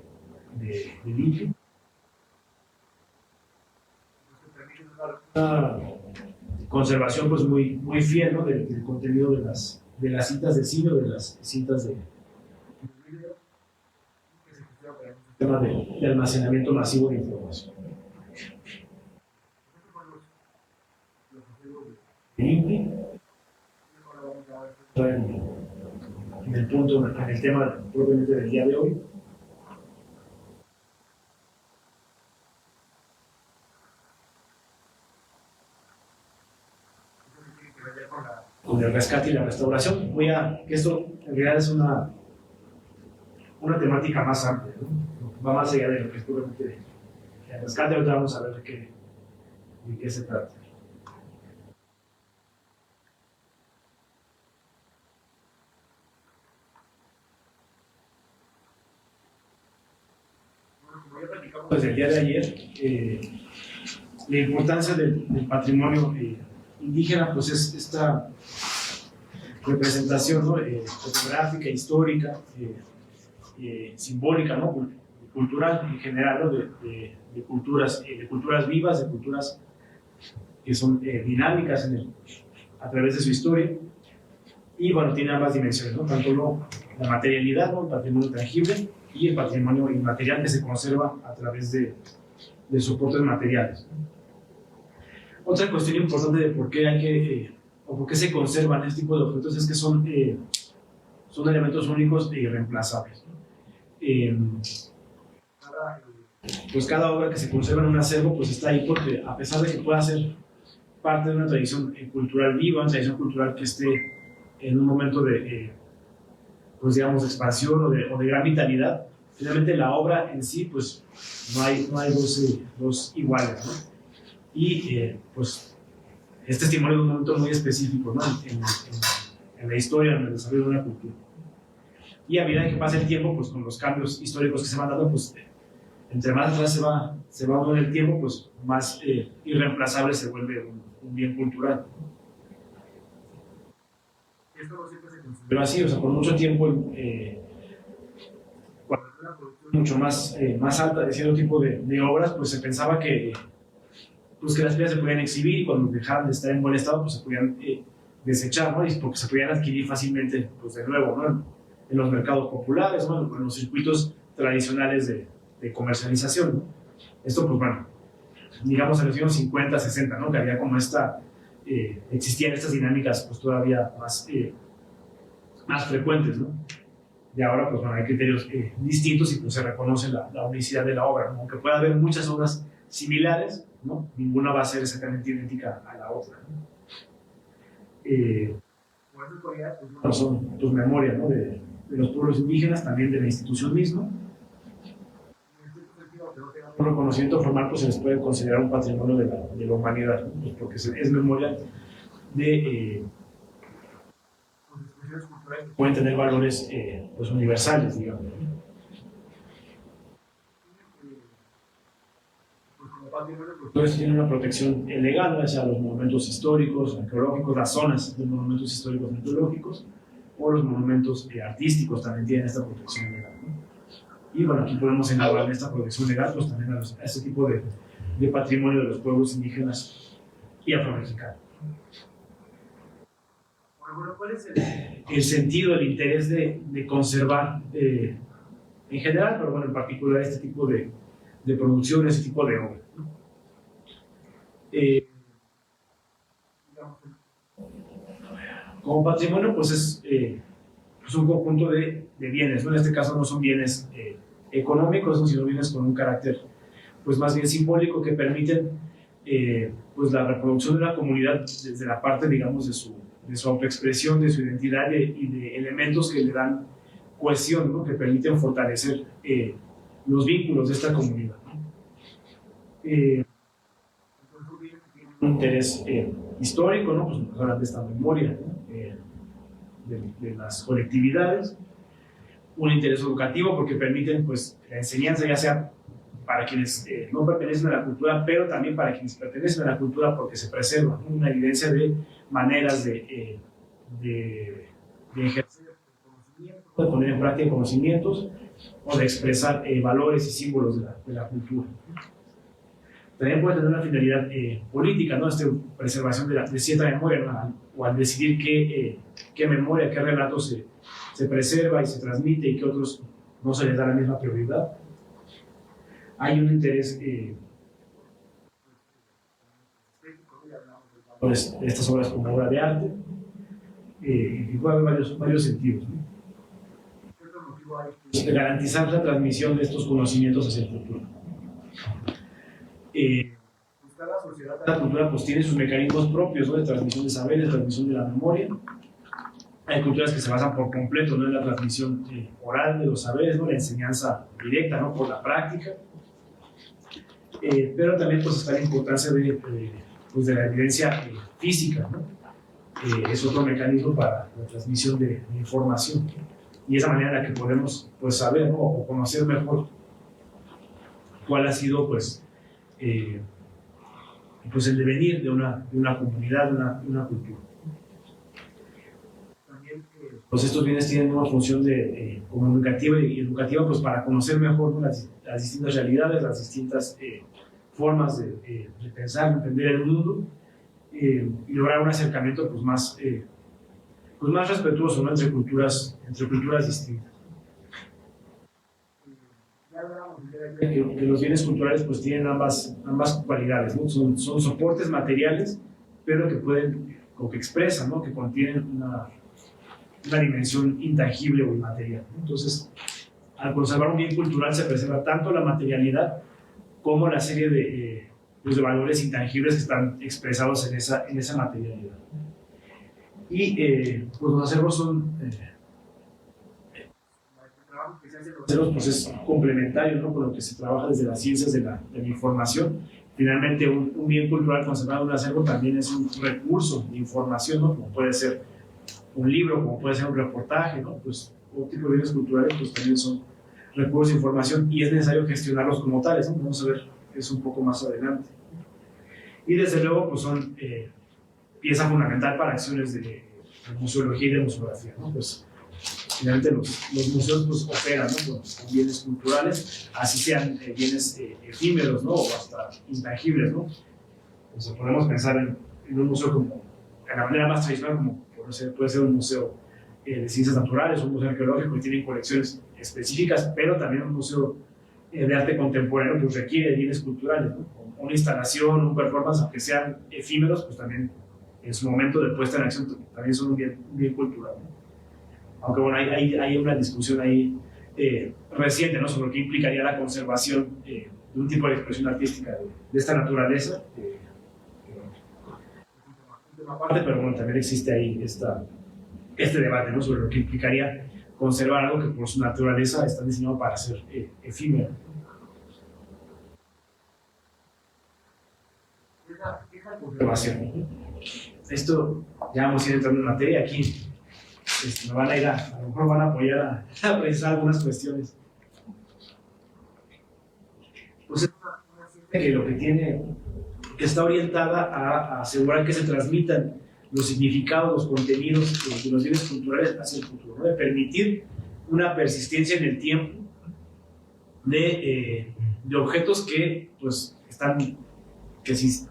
INPI. Una conservación pues muy fiel, ¿no? del contenido de las cintas de cine o de las cintas de video, que se gestiona para el sistema de almacenamiento masivo de información. El INPI, en el punto, en el tema propiamente del día de hoy. Con el rescate y la restauración. Que esto en realidad es una temática más amplia, ¿no? Va más allá de lo que es puramente el rescate. Ahorita vamos a ver de qué se trata. Bueno, como ya platicamos desde el día de ayer, la importancia del patrimonio indígena pues es esta representación, ¿no? Fotográfica, histórica, simbólica, ¿no? Cultural en general, ¿no? de culturas vivas, de culturas que son dinámicas a través de su historia. Y bueno, tiene ambas dimensiones, ¿no? Tanto la materialidad, ¿no? El patrimonio tangible, y el patrimonio inmaterial que se conserva a través de soportes materiales. Otra cuestión importante de por qué hay que, o por qué se conservan este tipo de objetos es que son elementos únicos e irreemplazables. Pues cada obra que se conserva en un acervo pues está ahí porque, a pesar de que pueda ser parte de una tradición cultural viva, una tradición cultural que esté en un momento de, pues digamos, de expansión o de gran vitalidad, finalmente la obra en sí, pues no hay dos iguales, ¿no? Y pues es testimonio de un momento muy específico, ¿no? en la historia, en el desarrollo de una cultura. Y a medida que pasa el tiempo, pues con los cambios históricos que se van dando, pues entre más atrás se va dando el tiempo, pues más irreemplazable se vuelve un bien cultural. Esto no siempre se considera así, o sea, por mucho tiempo, cuando había una producción mucho más alta de cierto tipo de obras, pues se pensaba que las piezas se podían exhibir y cuando dejaran de estar en buen estado, pues se podían desechar, ¿no? Y porque se podían adquirir fácilmente, pues de nuevo, ¿no? En los mercados populares, ¿no? En los circuitos tradicionales de comercialización, ¿no? Esto, pues bueno, digamos en los años 50, 60, ¿no? Que había como existían estas dinámicas pues todavía más frecuentes, ¿no? Y ahora, pues bueno, hay criterios distintos y pues se reconoce la unicidad de la obra, ¿no? Aunque pueda haber muchas obras similares, ¿no? Ninguna va a ser exactamente idéntica a la otra, ¿no? Por eso todavía, pues, bueno, son tus memorias, ¿no? de los pueblos indígenas, también de la institución misma. Un reconocimiento formal, pues se les puede considerar un patrimonio de la humanidad, ¿no? Pues porque es memoria de expresiones culturales que pueden tener valores pues universales, digamos. Entonces tiene una protección legal, ya sea los monumentos históricos, arqueológicos, las zonas de monumentos históricos arqueológicos, o los monumentos artísticos también tienen esta protección legal, ¿no? Y bueno, aquí podemos englobar esta protección legal pues también a este tipo de patrimonio de los pueblos indígenas y afromexicanos. Bueno, ¿cuál es el sentido, el interés de conservar en general, pero bueno, en particular este tipo de producciones, este tipo de obras? Como patrimonio, pues es un conjunto de bienes, ¿no? En este caso no son bienes económicos, sino bienes con un carácter pues más bien simbólico que permiten pues la reproducción de una comunidad desde la parte, digamos, de su autoexpresión, de su identidad y de elementos que le dan cohesión, ¿no? Que permiten fortalecer los vínculos de esta comunidad, ¿no? Un interés histórico, ¿no? Pues nos hablan de esta memoria, ¿no? de las colectividades, un interés educativo porque permiten pues la enseñanza, ya sea para quienes no pertenecen a la cultura, pero también para quienes pertenecen a la cultura porque se preserva, ¿no? Una evidencia de maneras de ejercer conocimiento, de poner en práctica conocimientos o de expresar valores y símbolos de la cultura. También puede tener una finalidad política, ¿no? Preservación de cierta memoria, ¿no? O al decidir qué memoria, qué relato se preserva y se transmite y que otros no se les da la misma prioridad. Hay un interés pues, de estas obras como obra de arte y puede haber varios sentidos, ¿no? ¿Qué otro motivo hay? Pues, garantizar la transmisión de estos conocimientos hacia el futuro. Pues cada sociedad, cada cultura pues tiene sus mecanismos propios, ¿no? De transmisión de saberes, de transmisión de la memoria. Hay culturas que se basan por completo, ¿no? En la transmisión oral de los saberes, ¿no? La enseñanza directa, ¿no? Por la práctica. Pero también pues está la importancia pues, de la evidencia física, ¿no? Es otro mecanismo para la transmisión de información. Y esa manera en la que podemos pues, saber, ¿no? O conocer mejor cuál ha sido pues el devenir de una comunidad, de una cultura. También pues estos bienes tienen una función comunicativa y educativa, pues para conocer mejor, ¿no?, las distintas realidades, las distintas formas de pensar, de entender el mundo, y lograr un acercamiento pues más respetuoso, ¿no?, entre culturas distintas. Que los bienes culturales pues tienen ambas cualidades, ¿no? Son soportes materiales, pero que pueden, o que expresan, ¿no?, que contienen una dimensión intangible o inmaterial, ¿no? Entonces, al conservar un bien cultural se preserva tanto la materialidad como la serie de valores intangibles que están expresados en esa materialidad. Y pues los acervos son... los acervos pues es complementario, ¿no?, con lo que se trabaja desde las ciencias de la información. Finalmente, un bien cultural conservado en un acervo también es un recurso de información, ¿no?, como puede ser un libro, como puede ser un reportaje, ¿no? Pues otro tipo de bienes culturales pues también son recursos de información y es necesario gestionarlos como tales, ¿no? Vamos a ver eso un poco más adelante. Y desde luego pues son pieza fundamental para acciones de museología y de museografía, ¿no? Pues finalmente los museos pues operan, ¿no?, con bienes culturales, así sean bienes efímeros, ¿no?, o hasta intangibles, ¿no? Entonces podemos pensar en un museo como, de la manera más tradicional, como puede ser un museo de ciencias naturales, un museo arqueológico que tiene colecciones específicas, pero también un museo de arte contemporáneo pues requiere bienes culturales, ¿no? Una instalación, un performance, aunque sean efímeros, pues también en su momento de puesta en acción también son un bien cultural, ¿no? Aunque bueno, hay una discusión ahí reciente, ¿no?, sobre qué implicaría la conservación de un tipo de expresión artística de esta naturaleza. Aparte, pero bueno, también existe ahí este debate, ¿no?, sobre lo que implicaría conservar algo que por su naturaleza está diseñado para ser efímero. Conservación. Esto ya vamos a ir entrando en materia. Aquí me van a ir a lo mejor van a apoyar a precisar algunas cuestiones. Pues es una ciencia que lo que tiene, que está orientada a asegurar que se transmitan los significados, los contenidos de los bienes culturales hacia el futuro, ¿no?, de permitir una persistencia en el tiempo de objetos que pues están, que si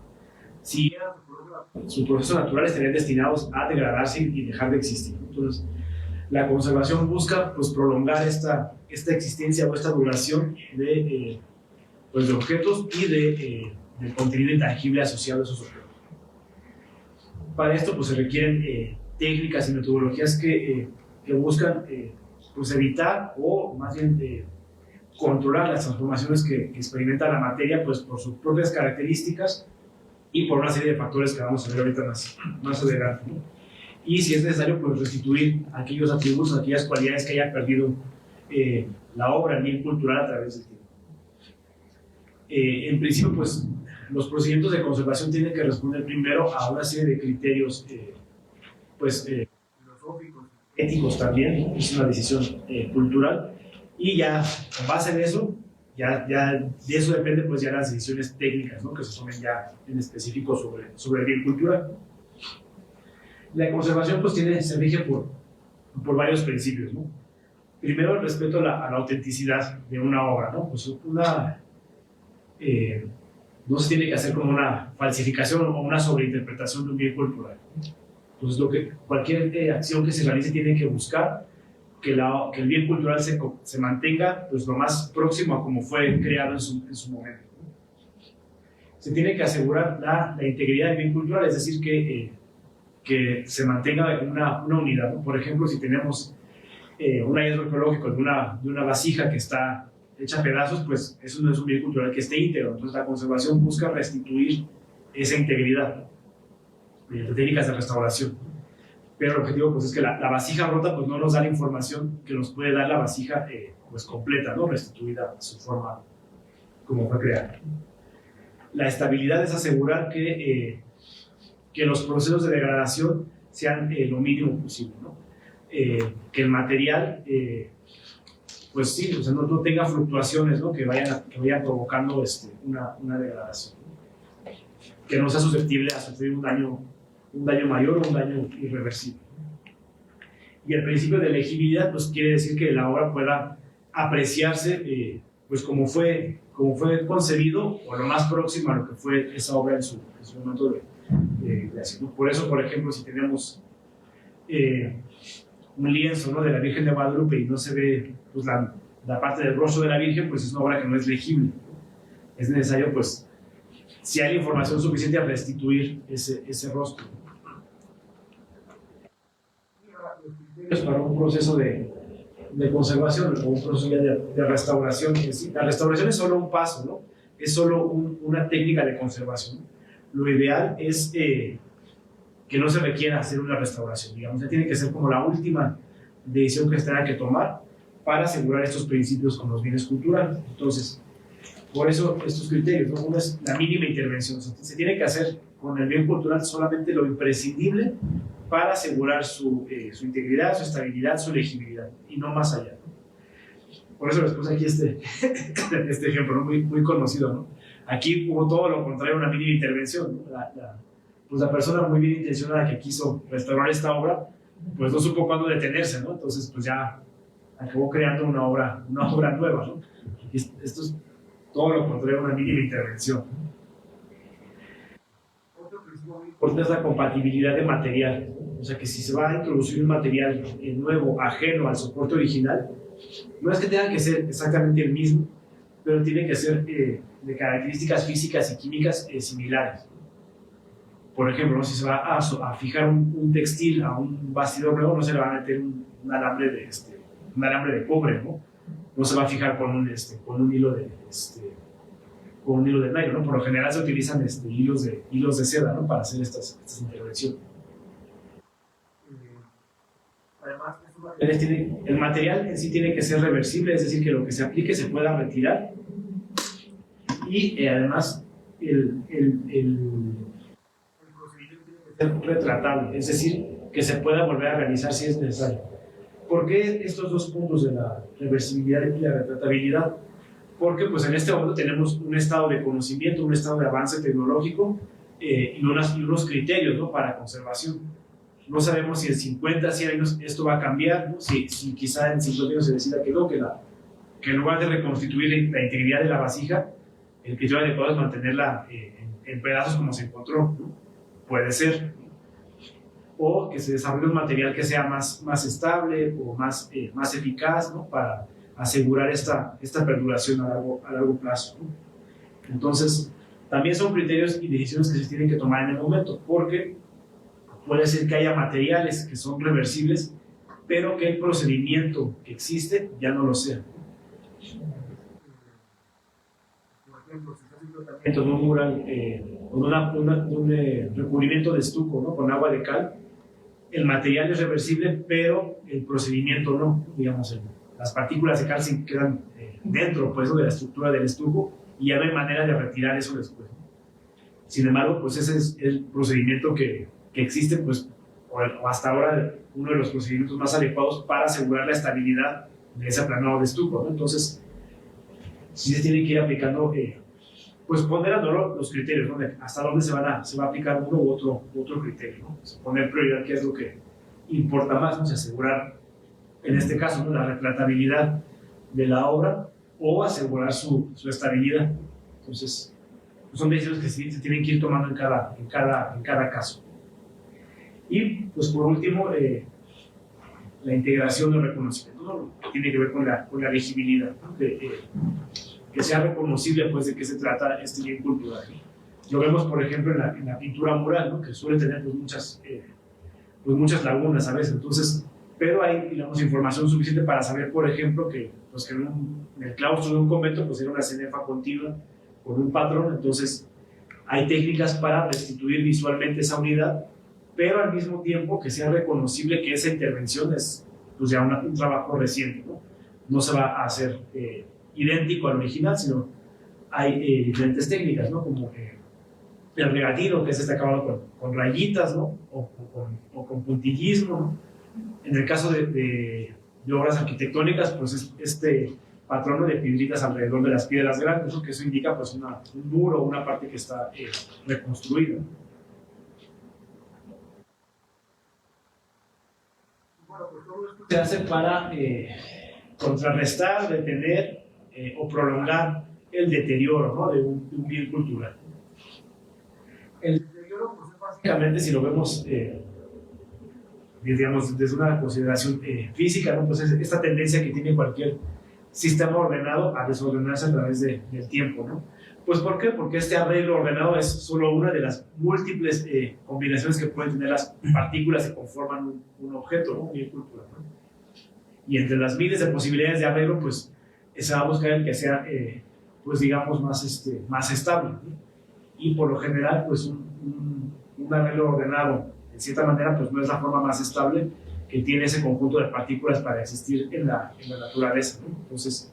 sus procesos naturales estarían destinados a degradarse y dejar de existir. Entonces, la conservación busca pues prolongar esta existencia o esta duración de objetos y del contenido intangible asociado a esos objetos. Para esto pues se requieren técnicas y metodologías que buscan pues evitar o más bien controlar las transformaciones que experimenta la materia pues por sus propias características y por una serie de factores que vamos a ver ahorita más adelante, ¿no? Y si es necesario pues restituir aquellos atributos, aquellas cualidades que haya perdido la obra, el bien cultural a través del tiempo. En principio pues los procedimientos de conservación tienen que responder primero a una serie de criterios filosóficos, éticos también, es una decisión cultural, y ya con base en eso, ya de eso depende pues ya las decisiones técnicas, ¿no?, que se tomen ya en específico sobre el bien cultural. La conservación pues se rige por varios principios, ¿no? Primero, el respeto a la autenticidad de una obra, ¿no? Pues no se tiene que hacer como una falsificación o una sobreinterpretación de un bien cultural. Entonces, cualquier acción que se realice tiene que buscar que el bien cultural se mantenga pues, lo más próximo a como fue creado en su momento. Se tiene que asegurar la integridad del bien cultural, es decir, que se mantenga una unidad, ¿no? Por ejemplo, si tenemos un hallazgo arqueológico de una vasija que está hecha a pedazos, pues eso no es un bien cultural que esté íntegro. Entonces la conservación busca restituir esa integridad mediante técnicas de restauración. Pero el objetivo pues, es que la vasija rota pues, no nos da la información que nos puede dar la vasija pues, completa, ¿no?, restituida a su forma como fue creada. La estabilidad es asegurar que los procesos de degradación sean lo mínimo posible, ¿no? Que el material pues sí, o sea, no tenga fluctuaciones, ¿no?, que vayan provocando una degradación, que no sea susceptible a sufrir un daño mayor o un daño irreversible. Y el principio de legibilidad pues quiere decir que la obra pueda apreciarse pues como fue concebido o lo más próximo a lo que fue esa obra en su momento de creación. Por eso, por ejemplo, si tenemos un lienzo, ¿no?, de la Virgen de Guadalupe y no se ve pues, la parte del rostro de la Virgen, pues es una obra que no es legible. Es necesario, pues, si hay información suficiente, a restituir ese rostro. Para un proceso de conservación o un proceso ya de restauración. La restauración es solo un paso, ¿no? Es solo una técnica de conservación. Lo ideal es que no se requiera hacer una restauración, digamos, ya tiene que ser como la última decisión que se tenga que tomar para asegurar estos principios con los bienes culturales. Entonces, por eso estos criterios, ¿no? Uno es la mínima intervención, se tiene que hacer con el bien cultural solamente lo imprescindible para asegurar su integridad, su estabilidad, su legibilidad, y no más allá, ¿no? Por eso les puse aquí este ejemplo, ¿no?, muy conocido, ¿no? Aquí hubo todo lo contrario, una mínima intervención, ¿no? Pues la persona muy bien intencionada que quiso restaurar esta obra, pues no supo cuándo detenerse, ¿no? Entonces, pues ya acabó creando una obra nueva, ¿no? Esto es todo lo contrario, una mínima intervención. Otro principio muy importante es la compatibilidad de material. O sea, que si se va a introducir un material nuevo, ajeno al soporte original, no es que tenga que ser exactamente el mismo, pero tiene que ser de características físicas y químicas similares. Por ejemplo, ¿no?, si se va a fijar un textil a un bastidor nuevo, no se le va a meter un alambre de cobre, ¿no? No se va a fijar con un hilo de nylon, ¿no? Por lo general se utilizan hilos de seda, ¿no?, para hacer estas intervenciones. Además, el material en sí tiene que ser reversible, es decir, que lo que se aplique se pueda retirar, y además el procedimiento tiene que ser retratable, es decir, que se pueda volver a realizar si es necesario. ¿Por qué estos dos puntos de la reversibilidad y la retratabilidad? Porque pues en este momento tenemos un estado de conocimiento, un estado de avance tecnológico y unos criterios, ¿no?, para conservación. No sabemos si en 50, 100 años esto va a cambiar, ¿no? Si quizá en 50 años se decida que no, que en lugar de reconstituir la integridad de la vasija, el criterio adecuado es mantenerla en pedazos como se encontró, ¿no? Puede ser. O que se desarrolle un material que sea más estable o más eficaz, ¿no?, para asegurar esta perduración a largo plazo, ¿no? Entonces, también son criterios y decisiones que se tienen que tomar en el momento, porque puede ser que haya materiales que son reversibles, pero que el procedimiento que existe ya no lo sea. Por ejemplo, si está haciendo tratamiento de un mural con un recubrimiento de estuco, ¿no?, con agua de cal, el material es reversible, pero el procedimiento no. Digamos, las partículas de cal se quedan dentro, pues, de la estructura del estuco, y ya no hay manera de retirar eso después. Sin embargo, pues ese es el procedimiento que existe, pues, o hasta ahora uno de los procedimientos más adecuados para asegurar la estabilidad de ese aplanado de estuco, ¿no? Entonces, sí se tienen que ir aplicando, pues ponderando los criterios, ¿no?, de hasta dónde se va a aplicar uno u otro criterio, ¿no? Pues poner prioridad, qué es lo que importa más, ¿no? Asegurar, en este caso, ¿no?, la retratabilidad de la obra o asegurar su estabilidad. Entonces, pues son decisiones que se tienen que ir tomando en cada caso. Y, pues por último, la integración del reconocimiento, ¿no?, tiene que ver con la legibilidad, ¿no?, que sea reconocible, pues, de qué se trata este bien cultural. Lo vemos, por ejemplo, en la pintura mural, ¿no?, que suele tener muchas lagunas a veces. Entonces, pero hay, digamos, información suficiente para saber, por ejemplo, que en el claustro de un convento pues era una cenefa continua con un patrón. Entonces hay técnicas para restituir visualmente esa unidad, pero al mismo tiempo que sea reconocible que esa intervención es, pues, ya un trabajo reciente, ¿no? No se va a hacer idéntico al original, sino hay diferentes técnicas, ¿no?, como el regatino, que es acabado con rayitas, ¿no?, o con puntillismo, ¿no? En el caso de obras arquitectónicas, pues es este patrón de piedritas alrededor de las piedras grandes, ¿no?, que eso indica, pues, un muro o una parte que está reconstruida. Se hace para contrarrestar, detener o prolongar el deterioro, ¿no?, de un bien cultural. El deterioro, pues, básicamente, si lo vemos digamos, desde una consideración física, ¿no?, pues es esta tendencia que tiene cualquier sistema ordenado a desordenarse a través del tiempo, ¿no? Pues ¿por qué? Porque este arreglo ordenado es solo una de las múltiples combinaciones que pueden tener las partículas que conforman un objeto, ¿no?, un bien cultural, ¿no? Y entre las miles de posibilidades de arreglo, pues se va a buscar el que sea, pues digamos, más estable, ¿no? Y por lo general, pues un arreglo ordenado, de cierta manera, pues no es la forma más estable que tiene ese conjunto de partículas para existir en la naturaleza, ¿no? Entonces,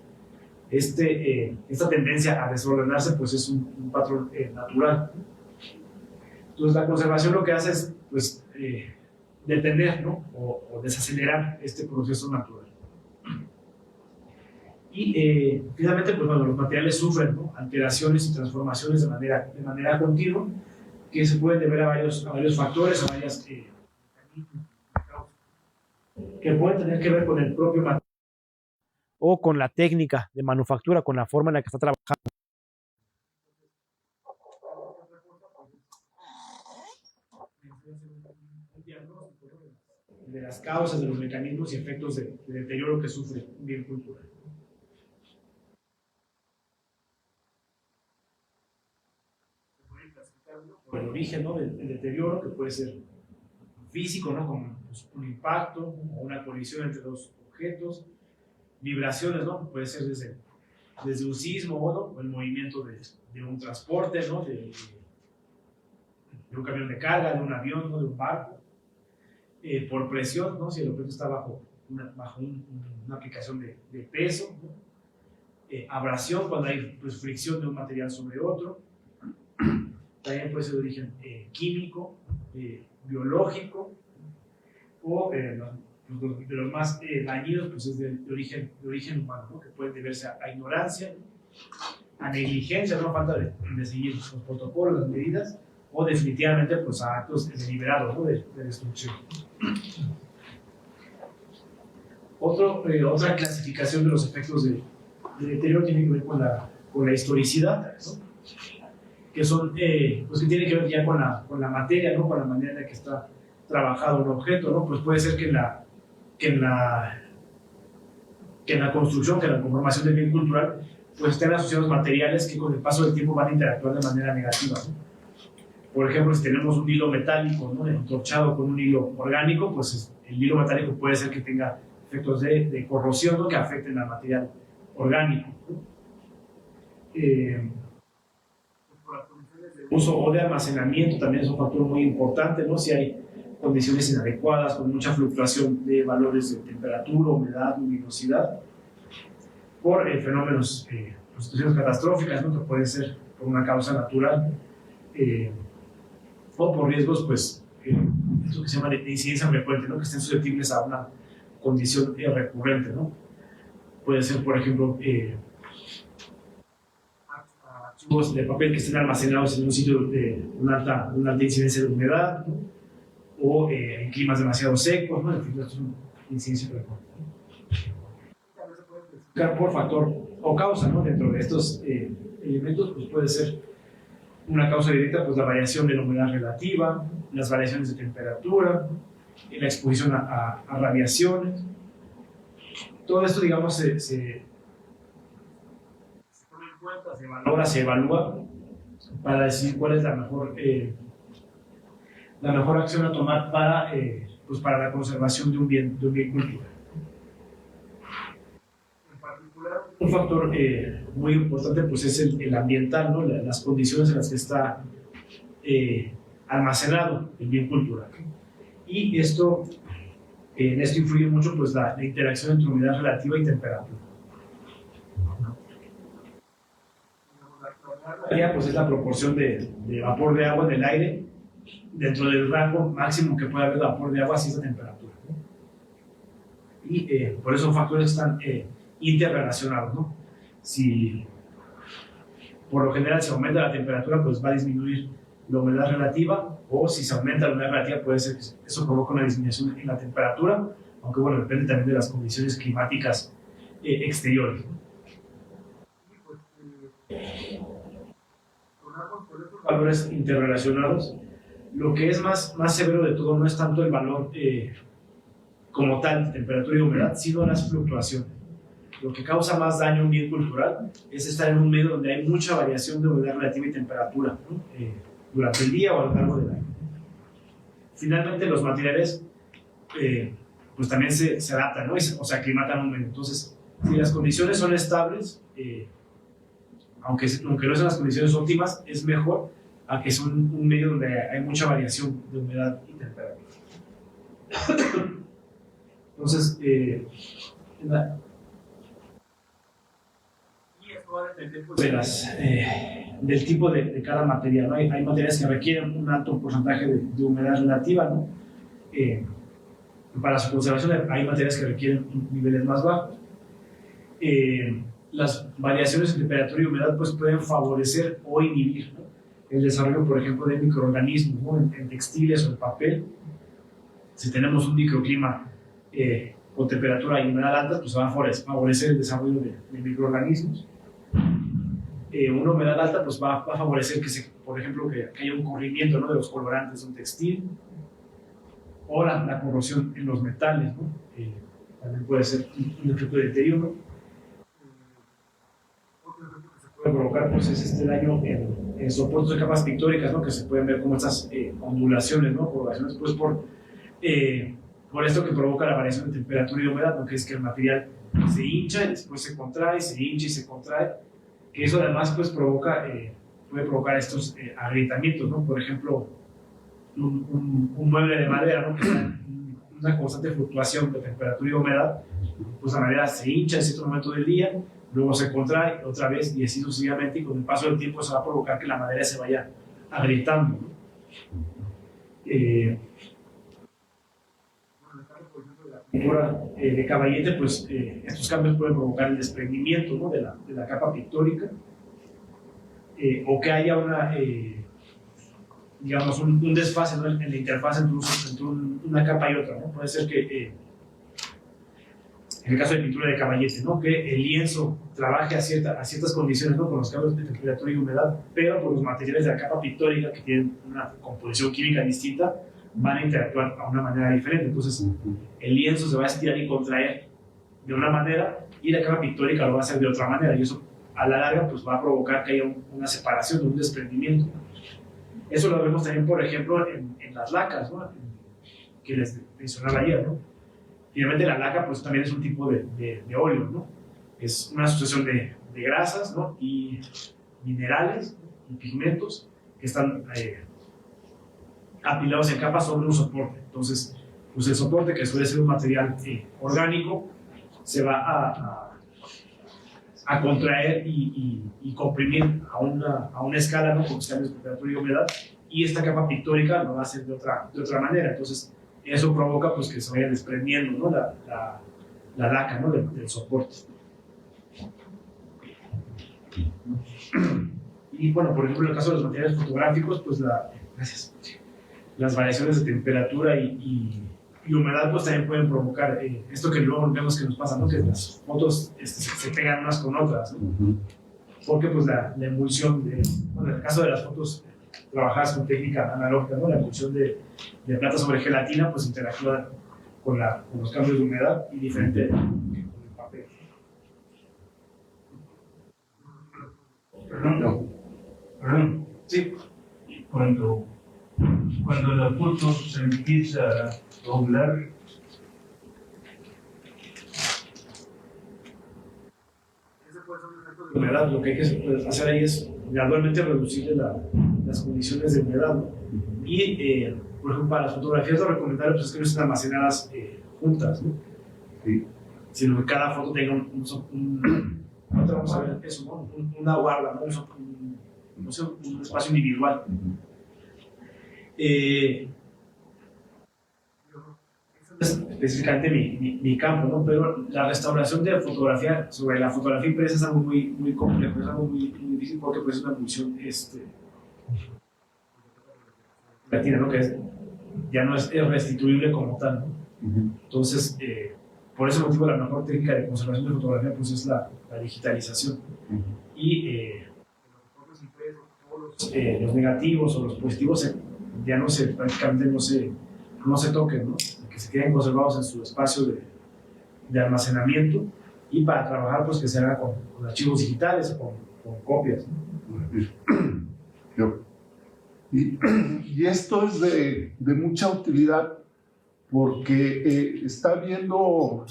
esta tendencia a desordenarse, pues es un patrón natural. Entonces, la conservación lo que hace es, pues, detener, ¿no?, o desacelerar este proceso natural. Y finalmente, pues bueno, los materiales sufren, ¿no?, alteraciones y transformaciones de manera continua, que se pueden deber a varios factores, a varias que pueden tener que ver con el propio material o con la técnica de manufactura, con la forma en la que está trabajando. De las causas, de los mecanismos y efectos de deterioro que sufre un bien cultural. Por el origen, ¿no?, del deterioro, que puede ser físico, ¿no?, como pues, un impacto o una colisión entre dos objetos, vibraciones, ¿no?, puede ser desde un sismo, ¿no?, o el movimiento de un transporte, ¿no?, de un camión de carga, de un avión, ¿no?, de un barco, por presión, ¿no?, si el objeto está bajo una aplicación de peso, ¿no?, abrasión, cuando hay, pues, fricción de un material sobre otro. También puede ser de origen químico, biológico, o de los más dañinos, pues es de origen humano, ¿no?, que pueden deberse a ignorancia, a negligencia, ¿no?, falta de seguir los protocolos, las medidas, o definitivamente, pues, a actos deliberados, ¿no?, de destrucción. Otra clasificación de los efectos de deterioro tiene que ver con la historicidad, ¿no?, que son, pues que tiene que ver ya con la materia, ¿no?, con la manera en la que está trabajado un objeto, ¿no? Pues puede ser que en la construcción, que en la conformación del bien cultural, pues estén asociados materiales que con el paso del tiempo van a interactuar de manera negativa, ¿no? Por ejemplo, si tenemos un hilo metálico, ¿no?, entorchado con un hilo orgánico, pues el hilo metálico puede ser que tenga efectos de corrosión, ¿no?, que afecten al material orgánico, ¿no? Uso o de almacenamiento también es un factor muy importante, ¿no? Si hay condiciones inadecuadas, con mucha fluctuación de valores de temperatura, humedad, luminosidad, por fenómenos, pues, situaciones catastróficas, ¿no?, que pueden ser por una causa natural, o por riesgos, pues, eso que se llama de incidencia frecuente, ¿no?, que estén susceptibles a una condición recurrente, ¿no? Puede ser, por ejemplo, archivos de papel que estén almacenados en un sitio de una alta incidencia de humedad, ¿no?, o en climas demasiado secos, ¿no? En fin, esto es una incidencia frecuente. También se puede clasificar por factor o causa, ¿no? Dentro de estos elementos, pues puede ser una causa directa, pues la variación de la humedad relativa, las variaciones de temperatura, la exposición a radiaciones. Todo esto, digamos, se toma en cuenta, se valora, se evalúa para decidir cuál es la mejor acción a tomar pues para la conservación de un bien cultural. En particular, un factor muy importante, pues, es el ambiental, ¿no?, las condiciones en las que está almacenado el bien cultural. Y en esto influye mucho, pues, la interacción entre humedad relativa y temperatura. Pues es la proporción de vapor de agua en el aire dentro del rango máximo que puede haber de vapor de agua si es la temperatura, ¿no? Y por eso los factores están interrelacionados, ¿no? Si por lo general se aumenta la temperatura, pues va a disminuir la humedad relativa, o si se aumenta la humedad relativa, puede ser que eso provoque una disminución en la temperatura, aunque bueno, depende también de las condiciones climáticas exteriores. Valores interrelacionados, lo que es más severo de todo no es tanto el valor como tal de temperatura y humedad, sino las fluctuaciones. Lo que causa más daño a un bien cultural es estar en un medio donde hay mucha variación de humedad relativa y temperatura, ¿no? Durante el día o a lo largo del año. Finalmente, los materiales pues también se adaptan, ¿no? O se aclimatan a un medio. Entonces, si las condiciones son estables, aunque no sean las condiciones óptimas, es mejor a que son un medio donde hay mucha variación de humedad y temperatura. Entonces, y esto va a depender pues, del tipo de cada material, ¿no? Hay materiales que requieren un alto porcentaje de humedad relativa, ¿no? Para su conservación hay materiales que requieren niveles más bajos. Las variaciones en temperatura y humedad pues, pueden favorecer o inhibir, ¿no? El desarrollo, por ejemplo, de microorganismos, ¿no? en textiles o en papel. Si tenemos un microclima con temperatura y humedad alta, pues va a favorecer el desarrollo de microorganismos. Una humedad alta pues, va a favorecer por ejemplo, que haya un corrimiento, ¿no? de los colorantes de un textil, o la corrosión en los metales, ¿no? También puede ser un efecto de deterioro. Otro efecto que se puede provocar pues, es este daño en soportes de capas pictóricas, ¿no? Que se pueden ver como estas ondulaciones, ¿no? Ondulaciones pues, por esto que provoca la variación de temperatura y humedad, ¿no? Que es que el material se hincha y después se contrae, se hincha y se contrae, que eso además pues, puede provocar estos agrietamientos, ¿no? Por ejemplo, un mueble de madera, ¿no? Que está en una constante fluctuación de temperatura y humedad, pues la madera se hincha en cierto momento del día, luego se contrae otra vez y así sucesivamente, y con el paso del tiempo se va a provocar que la madera se vaya agrietando, ¿no? Pintura de caballete, pues estos cambios pueden provocar el desprendimiento, ¿no? de la capa pictórica, o que haya digamos, un desfase, ¿no? en la interfaz entre una capa y otra, ¿no? Puede ser que, en el caso de pintura de caballete, ¿no? Que el lienzo trabaje a ciertas condiciones, ¿no? Con los cambios de temperatura y humedad, pero por los materiales de la capa pictórica, que tienen una composición química distinta, van a interactuar de una manera diferente. Entonces, el lienzo se va a estirar y contraer de una manera y la capa pictórica lo va a hacer de otra manera, y eso a la larga pues, va a provocar que haya una separación, un desprendimiento. Eso lo vemos también, por ejemplo, en las lacas, ¿no? Que les mencionaba ayer, ¿no? Finalmente, la laca pues, también es un tipo de óleo, ¿no? Es una asociación de grasas, ¿no? Y minerales y pigmentos que están apilados en capas sobre un soporte. Entonces, pues el soporte, que suele ser un material orgánico, se va a contraer y comprimir a una escala, ¿no? Con los cambios de temperatura y humedad, y esta capa pictórica lo va a hacer de otra manera. Entonces, eso provoca pues, que se vaya desprendiendo, ¿no? la laca, ¿no? del soporte. Y bueno, por ejemplo, en el caso de los materiales fotográficos, pues las variaciones de temperatura y humedad pues también pueden provocar esto que luego vemos que nos pasa, ¿no? Que las fotos se pegan unas con otras, ¿no? Porque pues la emulsión bueno, en el caso de las fotos trabajadas con técnica analógica, ¿no? La emulsión de plata sobre gelatina pues interactúa con los cambios de humedad y diferente con el papel. Perdón. Sí. Cuando la foto se empieza a doblar, de humedad, lo que hay que hacer ahí es gradualmente reducir las condiciones de humedad, ¿no? Y por ejemplo, para las fotografías lo recomendable pues, es que no estén almacenadas juntas, ¿no? sí, Sino que cada foto tenga vamos a ver eso, ¿no? Una guarda, ¿no? Un espacio individual. Específicamente mi campo, ¿no? Pero la restauración de fotografía sobre la fotografía impresa es algo muy, muy complejo, es algo muy, muy difícil porque pues, es una emulsión latina, ¿no? Que ya no es restituible como tal, ¿no? Entonces, por ese motivo, la mejor técnica de conservación de fotografía pues, es la digitalización. Y todos los negativos o los positivos ya prácticamente no se toquen, ¿no? Que se queden conservados en su espacio de almacenamiento, y para trabajar pues que se haga con archivos digitales o con copias, ¿no? Y esto es de mucha utilidad porque está viendo,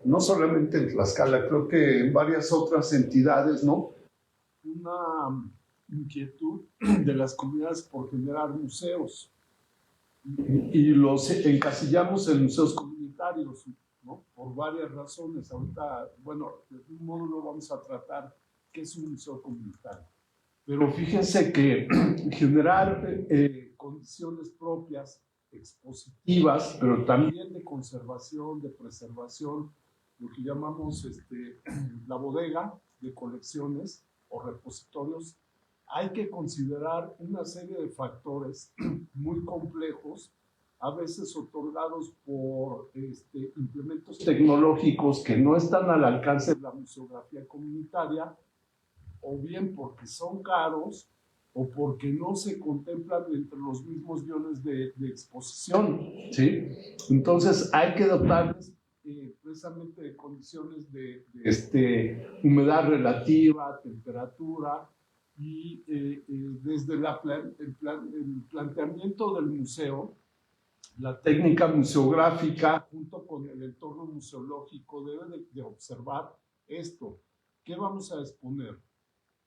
no solamente en Tlaxcala, creo que en varias otras entidades, ¿no? Una inquietud de las comunidades por generar museos. Y los encasillamos en museos comunitarios, ¿no? Por varias razones. Ahorita, bueno, de un módulo vamos a tratar qué es un museo comunitario. Pero fíjense que generar condiciones propias, expositivas, pero también de conservación, de preservación, lo que llamamos la bodega de colecciones o repositorios, hay que considerar una serie de factores muy complejos, a veces otorgados por implementos tecnológicos que no están al alcance de la museografía comunitaria, o bien porque son caros, o porque no se contemplan entre los mismos guiones de exposición, ¿sí? Entonces hay que dotarles precisamente de condiciones de humedad relativa, temperatura, y desde el planteamiento del museo, la técnica museográfica junto con el entorno museológico debe de observar esto. ¿Qué vamos a exponer?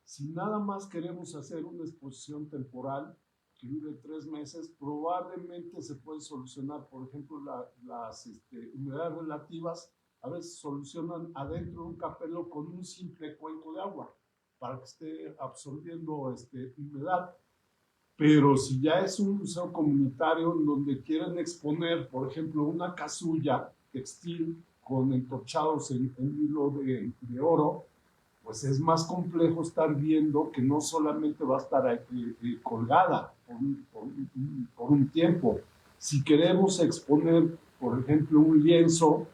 Si nada más queremos hacer una exposición temporal que dure 3 meses, probablemente se puede solucionar, por ejemplo, las humedades relativas, a veces solucionan adentro de un capelo con un simple cuenco de agua para que esté absorbiendo humedad. Pero si ya es un museo comunitario en donde quieren exponer, por ejemplo, una casulla textil con entorchados en hilo de oro, pues es más complejo estar viendo que no solamente va a estar colgada por un tiempo. Si queremos exponer, por ejemplo, un lienzo,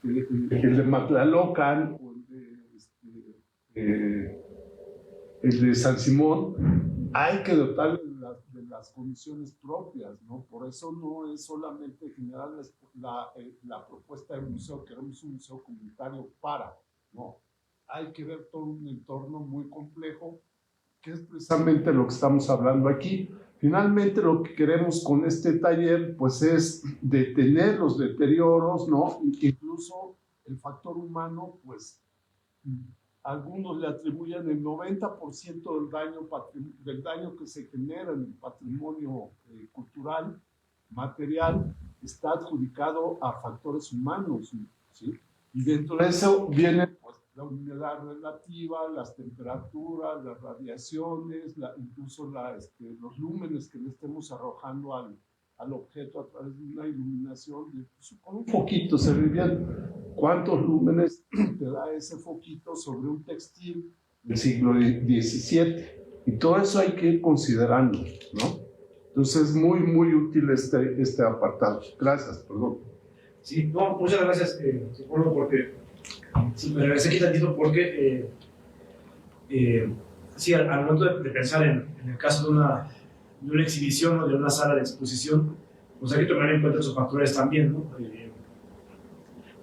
el de Matlalocan o el de San Simón, hay que dotarle de las condiciones propias, ¿no? Por eso no es solamente generar la propuesta del museo, queremos un museo comunitario no. Hay que ver todo un entorno muy complejo, que es precisamente lo que estamos hablando aquí. Finalmente, lo que queremos con este taller, pues, es detener los deterioros, ¿no? Incluso el factor humano, pues, algunos le atribuyen el 90% del daño que se genera en el patrimonio cultural, material, está adjudicado a factores humanos, ¿sí? Y dentro de eso viene, pues, la humedad relativa, las temperaturas, las radiaciones, incluso los lúmenes que le estemos arrojando al objeto a través de una iluminación. Incluso con un foquito se ve bien cuántos lúmenes te da ese foquito sobre un textil del siglo XVII. Y todo eso hay que ir considerando, ¿no? Entonces es muy, muy útil este apartado. Gracias, perdón. Sí, no, muchas gracias, Psicólogo, porque sí, me regresé aquí tantito porque sí, al momento de pensar en el caso de una exhibición o de una sala de exposición, pues hay que tomar en cuenta esos factores también, ¿no?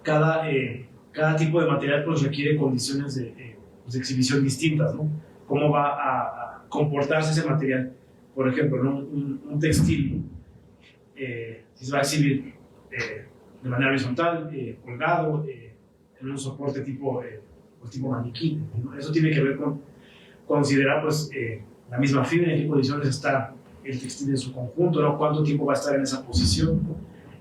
Cada tipo de material pues requiere condiciones de exhibición distintas, ¿no? Cómo va a comportarse ese material. Por ejemplo, ¿no? un textil, si se va a exhibir de manera horizontal, colgado, en un soporte tipo maniquí, ¿no? Eso tiene que ver con considerar pues, la misma fibra, en qué condiciones está el textil en su conjunto, ¿no? Cuánto tiempo va a estar en esa posición, ¿no?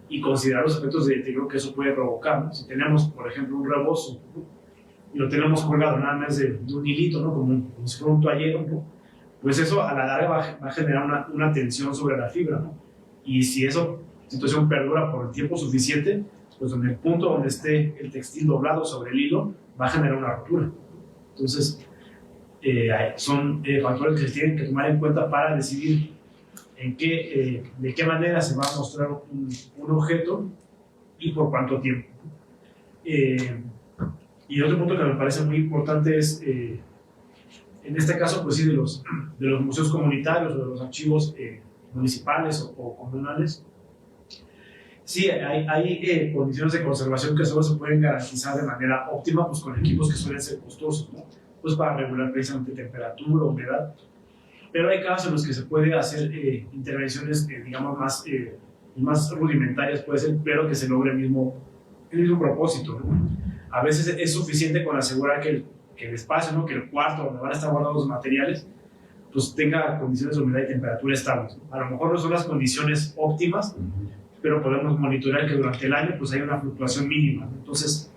Y considerar los efectos de deterioro que eso puede provocar, ¿no? Si tenemos, por ejemplo, un rebozo, ¿no? Y lo tenemos colgado nada más de un hilito, ¿no? como si fuera un toallero, ¿no? Pues eso a la larga va a generar una tensión sobre la fibra, ¿no? Y si esa situación perdura por el tiempo suficiente, pues en el punto donde esté el textil doblado sobre el hilo, va a generar una rotura. Entonces, son factores que se tienen que tomar en cuenta para decidir de qué manera se va a mostrar un objeto y por cuánto tiempo. Y otro punto que me parece muy importante es, en este caso, pues sí, de los museos comunitarios o de los archivos municipales o comunales. Sí, hay condiciones de conservación que solo se pueden garantizar de manera óptima, pues con equipos que suelen ser costosos, ¿no? Pues para regular precisamente temperatura, humedad. Pero hay casos en los que se puede hacer intervenciones, digamos, más rudimentarias, puede ser, pero que se logre el mismo propósito, ¿no? A veces es suficiente con asegurar que el espacio, ¿no? Que el cuarto donde van a estar guardados los materiales, pues tenga condiciones de humedad y temperatura estables, ¿no? A lo mejor no son las condiciones óptimas, pero podemos monitorear que durante el año pues hay una fluctuación mínima, ¿no? Entonces,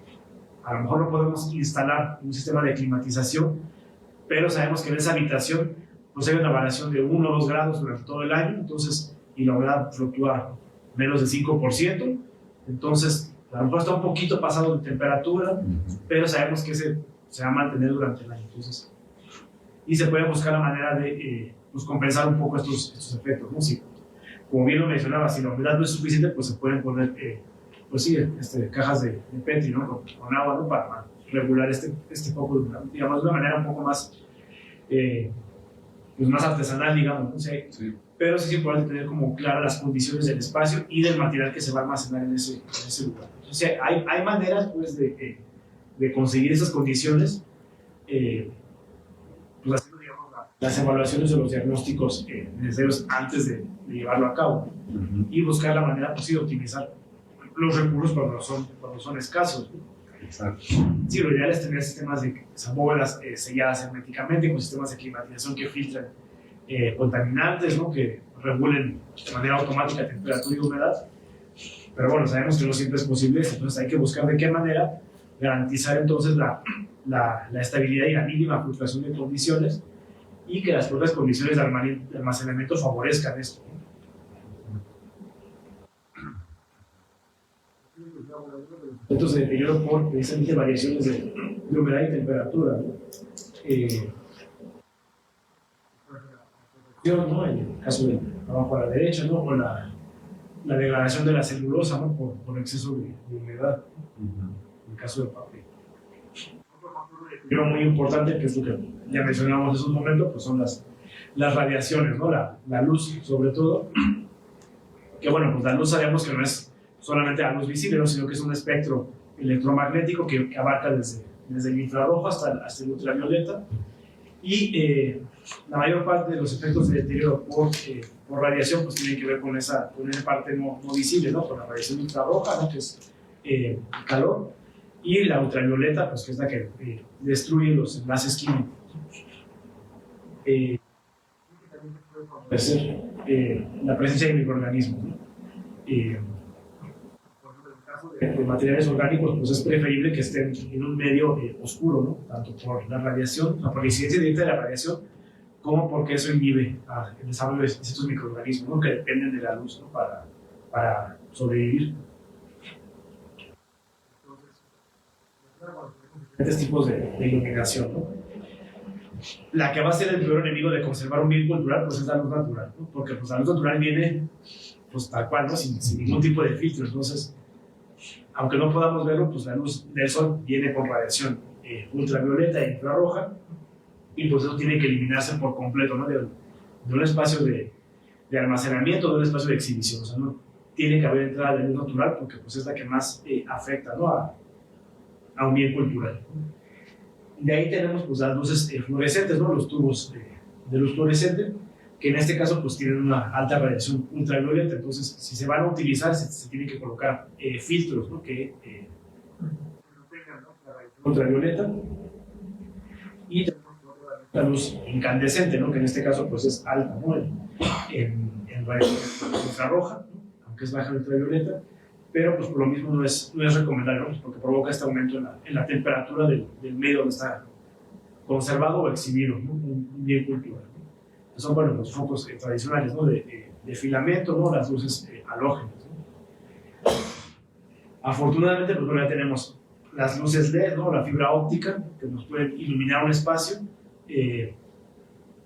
a lo mejor no podemos instalar un sistema de climatización, pero sabemos que en esa habitación pues hay una variación de 1 o 2 grados durante todo el año, entonces, y la humedad fluctúa menos del 5%, entonces a lo mejor está un poquito pasado de temperatura, pero sabemos que se va a mantener durante el año, entonces, y se puede buscar la manera de pues compensar un poco estos efectos, ¿no? Si, como bien lo mencionaba, si la humedad no es suficiente, pues se pueden poner, pues sí, cajas de Petri, ¿no? Con agua, ¿no? Para regular este poco, digamos, de una manera un poco más, pues más artesanal, digamos, ¿no? O sea, sí. Pero sí es importante tener como claras las condiciones del espacio y del material que se va a almacenar en ese lugar. Entonces, hay maneras, pues, de conseguir esas condiciones, pues haciendo, digamos, las evaluaciones de los diagnósticos necesarios antes de llevarlo a cabo, y buscar la manera posible de optimizar los recursos cuando son escasos, ¿no? Exacto. Sí, lo ideal es tener sistemas de bóvedas selladas herméticamente, con sistemas de climatización que filtren contaminantes, ¿no? Que regulen de manera automática temperatura y humedad. Pero bueno, sabemos que no siempre es posible, entonces hay que buscar de qué manera garantizar entonces la estabilidad y la mínima fluctuación de condiciones, y que las propias condiciones de almacenamiento favorezcan esto. Entonces, de deterioro por precisamente variaciones de humedad y temperatura, ¿no? ¿No? En el caso de abajo a la derecha, ¿no? O la degradación de la celulosa, ¿no? Por exceso de humedad, en el caso del papel. Pero muy importante, que es lo que ya mencionamos en esos momentos, pues son las radiaciones, ¿no? La luz, sobre todo, que bueno, pues la luz sabemos que no es solamente la luz visible, ¿no? Sino que es un espectro electromagnético que abarca desde el infrarrojo hasta el ultravioleta, y la mayor parte de los efectos de deterioro por radiación pues tienen que ver con esa parte no visible, ¿no? Con la radiación infrarroja, ¿no? Que es calor, y la ultravioleta, pues que es la que destruye los enlaces químicos. Puede ser la presencia de microorganismos, ¿no? De materiales orgánicos, pues es preferible que estén en un medio oscuro, ¿no? Tanto por la radiación, por la incidencia directa de la radiación, como porque eso inhibe el desarrollo de ciertos microorganismos, ¿no? Que dependen de la luz, ¿no? Para sobrevivir. Diferentes tipos de iluminación, ¿no? La que va a ser el peor enemigo de conservar un bien cultural, pues es la luz natural, ¿no? Porque pues, la luz natural viene pues, tal cual, ¿no? Sin ningún tipo de filtro. Entonces, aunque no podamos verlo, pues la luz del sol viene con radiación ultravioleta e infrarroja, y pues eso tiene que eliminarse por completo, ¿no? De un espacio de almacenamiento, de un espacio de exhibición. O sea, no tiene que haber entrada de luz natural, porque pues es la que más afecta, ¿no? a un bien cultural. De ahí tenemos pues las luces fluorescentes, ¿no? Los tubos de luz fluorescente, que en este caso pues tienen una alta radiación ultravioleta. Entonces, si se van a utilizar, se tienen que colocar filtros, ¿no? Que tengan, ¿no? La radiación ultravioleta. Y tenemos la luz incandescente, ¿no? Que en este caso pues es alta, ¿no? En radiación infrarroja, ¿no? Aunque es baja en ultravioleta, pero pues por lo mismo no es recomendable, ¿no? Porque provoca este aumento en la temperatura del medio donde está conservado o exhibido, ¿no? Un bien cultural, ¿no? Son, bueno, los focos tradicionales, ¿no? De filamento, ¿no? Las luces halógenas, ¿no? Afortunadamente, pues bueno, ya tenemos las luces LED, ¿no? La fibra óptica, que nos pueden iluminar un espacio,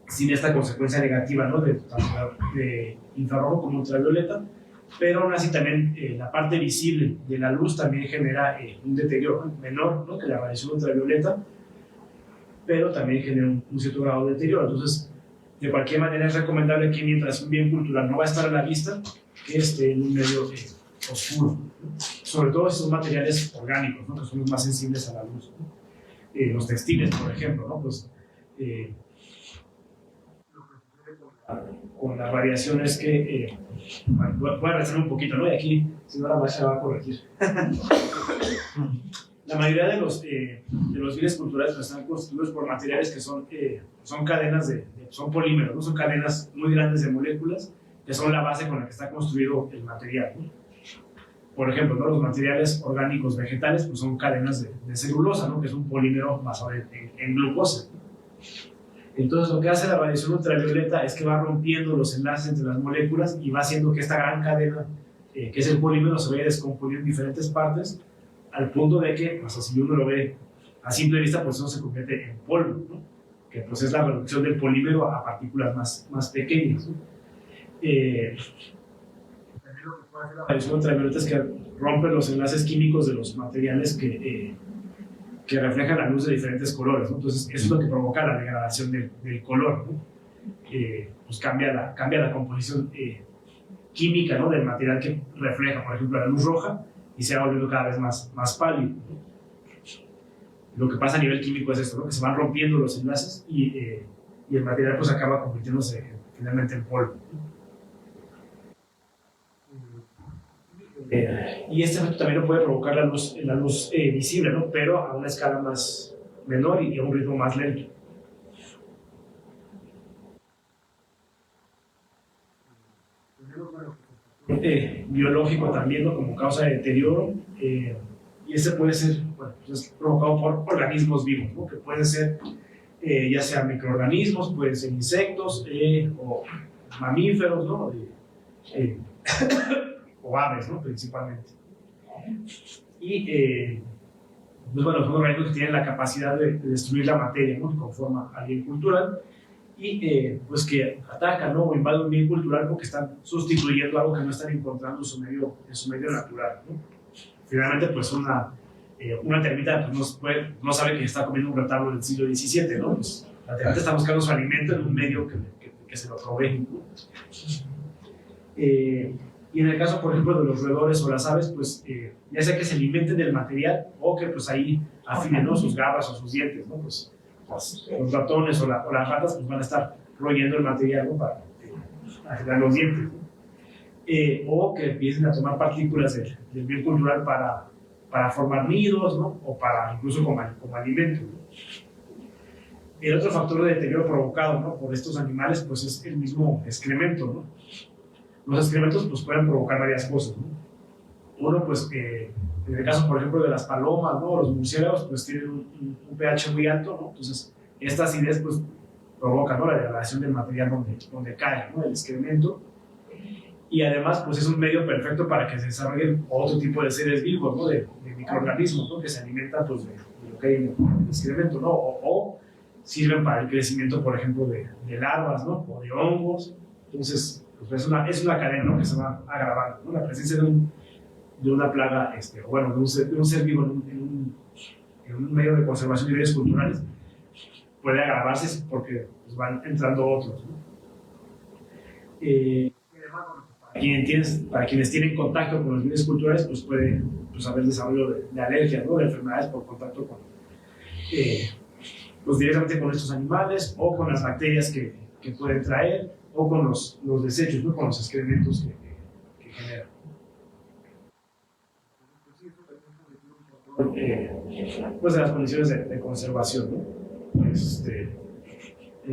sin esta consecuencia negativa, ¿no? de infrarrojo como ultravioleta, pero aún así también la parte visible de la luz también genera un deterioro menor, ¿no? Que la radiación ultravioleta, pero también genera un cierto grado de deterioro. Entonces, de cualquier manera es recomendable que mientras un bien cultural no va a estar a la vista, que esté en un medio oscuro, ¿no? Sobre todo si son materiales orgánicos, ¿no? Que son los más sensibles a la luz, ¿no? Los textiles, por ejemplo, ¿no? Pues, con las variaciones que bueno, voy a rezar un poquito, ¿no? Y aquí, si no, la maestra va a corregir. La mayoría de los bienes culturales pues, están constituidos por materiales que son cadenas son polímeros, ¿no? Son cadenas muy grandes de moléculas que son la base con la que está construido el material, ¿no? Por ejemplo, ¿no? Los materiales orgánicos vegetales pues, son cadenas de celulosa, ¿no? Que es un polímero basado en glucosa. Entonces, lo que hace la radiación ultravioleta es que va rompiendo los enlaces entre las moléculas y va haciendo que esta gran cadena, que es el polímero, se vaya descomponiendo en diferentes partes, al punto de que, pues, si uno lo ve a simple vista, pues eso se convierte en polvo, ¿no? Que pues, es la reducción del polímero a partículas más pequeñas, ¿no? También lo que puede hacer la radiación ultravioleta es que rompe los enlaces químicos de los materiales que reflejan la luz de diferentes colores, ¿no? Entonces, eso es lo que provoca la degradación del color, ¿no? Pues cambia la composición química, ¿no? Del material que refleja, por ejemplo, la luz roja y se va volviendo cada vez más pálido, ¿no? Lo que pasa a nivel químico es esto, ¿no? Que se van rompiendo los enlaces y el material pues acaba convirtiéndose finalmente en polvo. Y este efecto también lo puede provocar la luz visible, ¿no? Pero a una escala menor y a un ritmo más lento. Biológico también, ¿no? Como causa de deterioro, y este puede ser, bueno, pues es provocado por organismos vivos, ¿no? Que pueden ser ya sea microorganismos, pueden ser insectos o mamíferos, ¿no? O aves, ¿no? Principalmente. Y pues bueno, son organismos que tienen la capacidad de destruir la materia, ¿no? Conforme al bien cultural, y pues que atacan, ¿no? O invaden un bien cultural porque están sustituyendo algo que no están encontrando en su medio natural, ¿no? Finalmente, pues una termita pues, no sabe que está comiendo un retablo del siglo XVII, ¿no? Pues, la termita está buscando su alimento en un medio que se lo provee, ¿no? Y en el caso, por ejemplo, de los roedores o las aves, pues ya sea que se alimenten del material o que pues ahí afinen, ¿no? Sus garras o sus dientes, ¿no? Pues los ratones o las ratas pues, van a estar royendo el material, ¿no? Para afilar los dientes, ¿no? O que empiecen a tomar partículas del bien cultural para formar nidos, ¿no? O para incluso como alimento, ¿no? El otro factor de deterioro provocado, ¿no? Por estos animales pues es el mismo excremento, ¿no? Los excrementos pues, pueden provocar varias cosas, ¿no? Uno, pues, en el caso, por ejemplo, de las palomas, ¿no? Los murciélagos, pues tienen un pH muy alto, ¿no? Entonces, esta acidez, pues, provoca, ¿no? La degradación del material donde cae, ¿no? El excremento. Y además, pues, es un medio perfecto para que se desarrollen otro tipo de seres vivos, ¿no? De microorganismos, ¿no? Que se alimentan, pues, de lo que hay en el excremento, ¿no? O sirven para el crecimiento, por ejemplo, de larvas, ¿no? O de hongos. Entonces, pues es una cadena, ¿no? Que se va agravando, ¿no? La presencia de una plaga, o bueno, de un ser vivo en un medio de conservación de bienes culturales puede agravarse porque pues, van entrando otros, ¿no? Para quienes tienen contacto con los bienes culturales, pues puede pues, haber desarrollo de alergias, ¿no? De enfermedades por contacto pues, directamente con estos animales o con las bacterias que pueden traer, o con los desechos, ¿no? Con los excrementos que generan. Pues de las condiciones de conservación, ¿no? En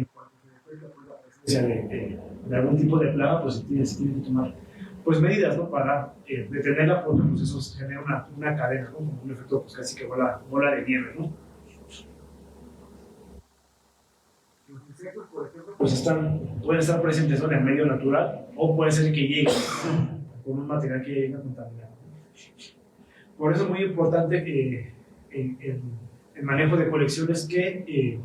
cuanto se detecta la presencia de algún tipo de plaga, pues se tiene que tomar pues, medidas, ¿no? Para detenerla, porque pues, eso genera una cadena, ¿no? Como un efecto pues, casi que bola de nieve, ¿no? Los insectos, por ejemplo, pues pueden estar presentes, ¿no? En el medio natural, o puede ser que lleguen con un material que llegue a contaminar. Por eso es muy importante el manejo de colecciones que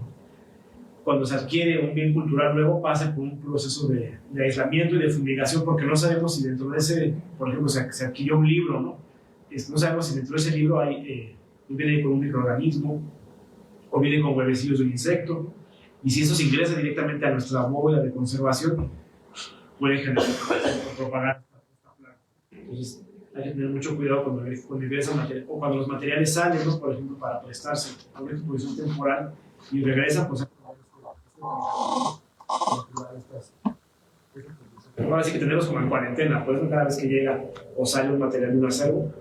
cuando se adquiere un bien cultural nuevo, pasa por un proceso de aislamiento y de fumigación, porque no sabemos si dentro de ese, por ejemplo, se adquirió un libro, ¿no? No sabemos si dentro de ese libro viene con un microorganismo o viene con huevecillos de un insecto, y si eso se ingresa directamente a nuestra bóveda de conservación, puede generar propagar esta plaga. Entonces, hay que tener mucho cuidado cuando ingresa material, o cuando los materiales salen, ¿no? Por ejemplo, para prestarse a una exposición temporal y regresan, pues ahora sí que tenemos como en cuarentena, por eso cada vez que llega o sale un material de un acervo,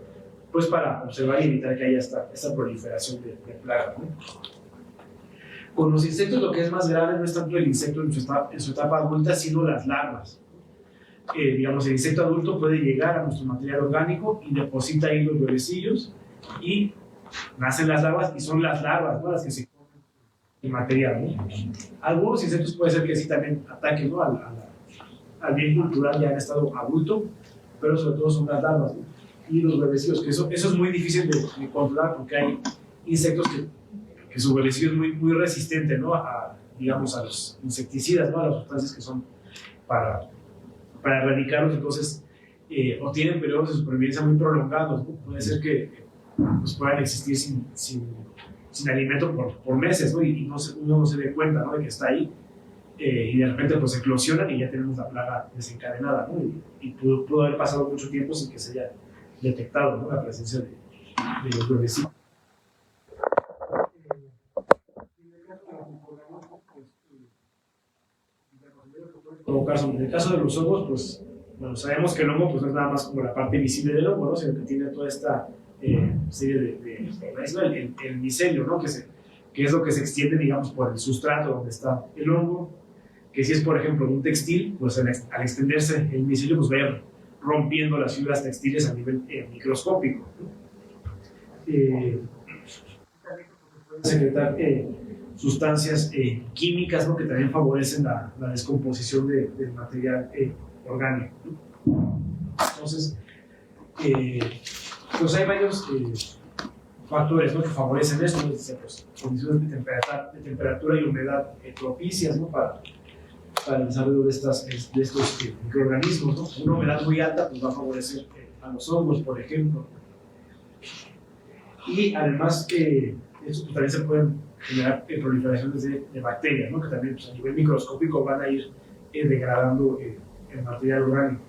pues para observar y evitar que haya esta proliferación de plaga, ¿no? Con los insectos lo que es más grave no es tanto el insecto en su etapa adulta, sino las larvas. Digamos, el insecto adulto puede llegar a nuestro material orgánico y deposita ahí los huevecillos y nacen las larvas, y son las larvas, ¿no?, las que se comen el material, ¿no? Algunos insectos puede ser que sí también ataquen, ¿no?, al bien cultural ya en estado adulto, pero sobre todo son las larvas, ¿no?, y los huevecillos, que eso es muy difícil de controlar, porque hay insectos que su huevecillo es muy resistente, ¿no?, digamos, a los insecticidas, ¿no?, a las sustancias que son para erradicarlos. Entonces, o tienen periodos de supervivencia muy prolongados, ¿no? Puede ser que pues, puedan existir sin alimento por meses, ¿no? Y uno no se dé cuenta, ¿no?, de que está ahí, y de repente pues eclosionan y ya tenemos la plaga desencadenada, ¿no? Y pudo haber pasado mucho tiempo sin que se haya detectado, ¿no?, la presencia de los huevecillos. En el caso de los hongos, pues bueno, sabemos que el hongo pues, no es nada más como la parte visible del hongo, ¿no?, sino que tiene toda esta serie de el micelio, ¿no?, que es lo que se extiende, digamos, por el sustrato donde está el hongo, que si es, por ejemplo, un textil, pues al extenderse el micelio, pues va a ir rompiendo las fibras textiles a nivel microscópico, ¿no? Pueden secretar sustancias químicas, ¿no?, que también favorecen la descomposición del material orgánico, ¿no? Entonces, pues hay varios factores, ¿no?, que favorecen esto, ¿no? Pues, condiciones de temperatura y humedad propicias, ¿no?, para el desarrollo de estos microorganismos, ¿no? Una humedad muy alta pues, va a favorecer a los hongos, por ejemplo. Y además, eso también se pueden generar proliferaciones de bacterias, ¿no?, que también pues, a nivel microscópico van a ir degradando el material orgánico.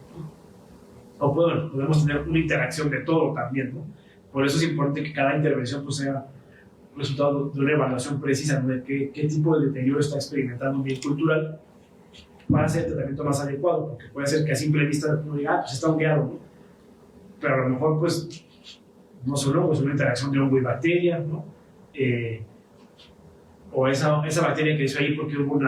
O podemos tener una interacción de todo también, ¿no? Por eso es importante que cada intervención pues, sea resultado de una evaluación precisa, ¿no?, de qué tipo de deterioro está experimentando un bien cultural para hacer el tratamiento más adecuado, porque puede ser que a simple vista uno diga, pues está hongueado, ¿no?, pero a lo mejor pues no solo es una interacción de hongo y bacteria, ¿no? O esa bacteria que hizo ahí porque hubo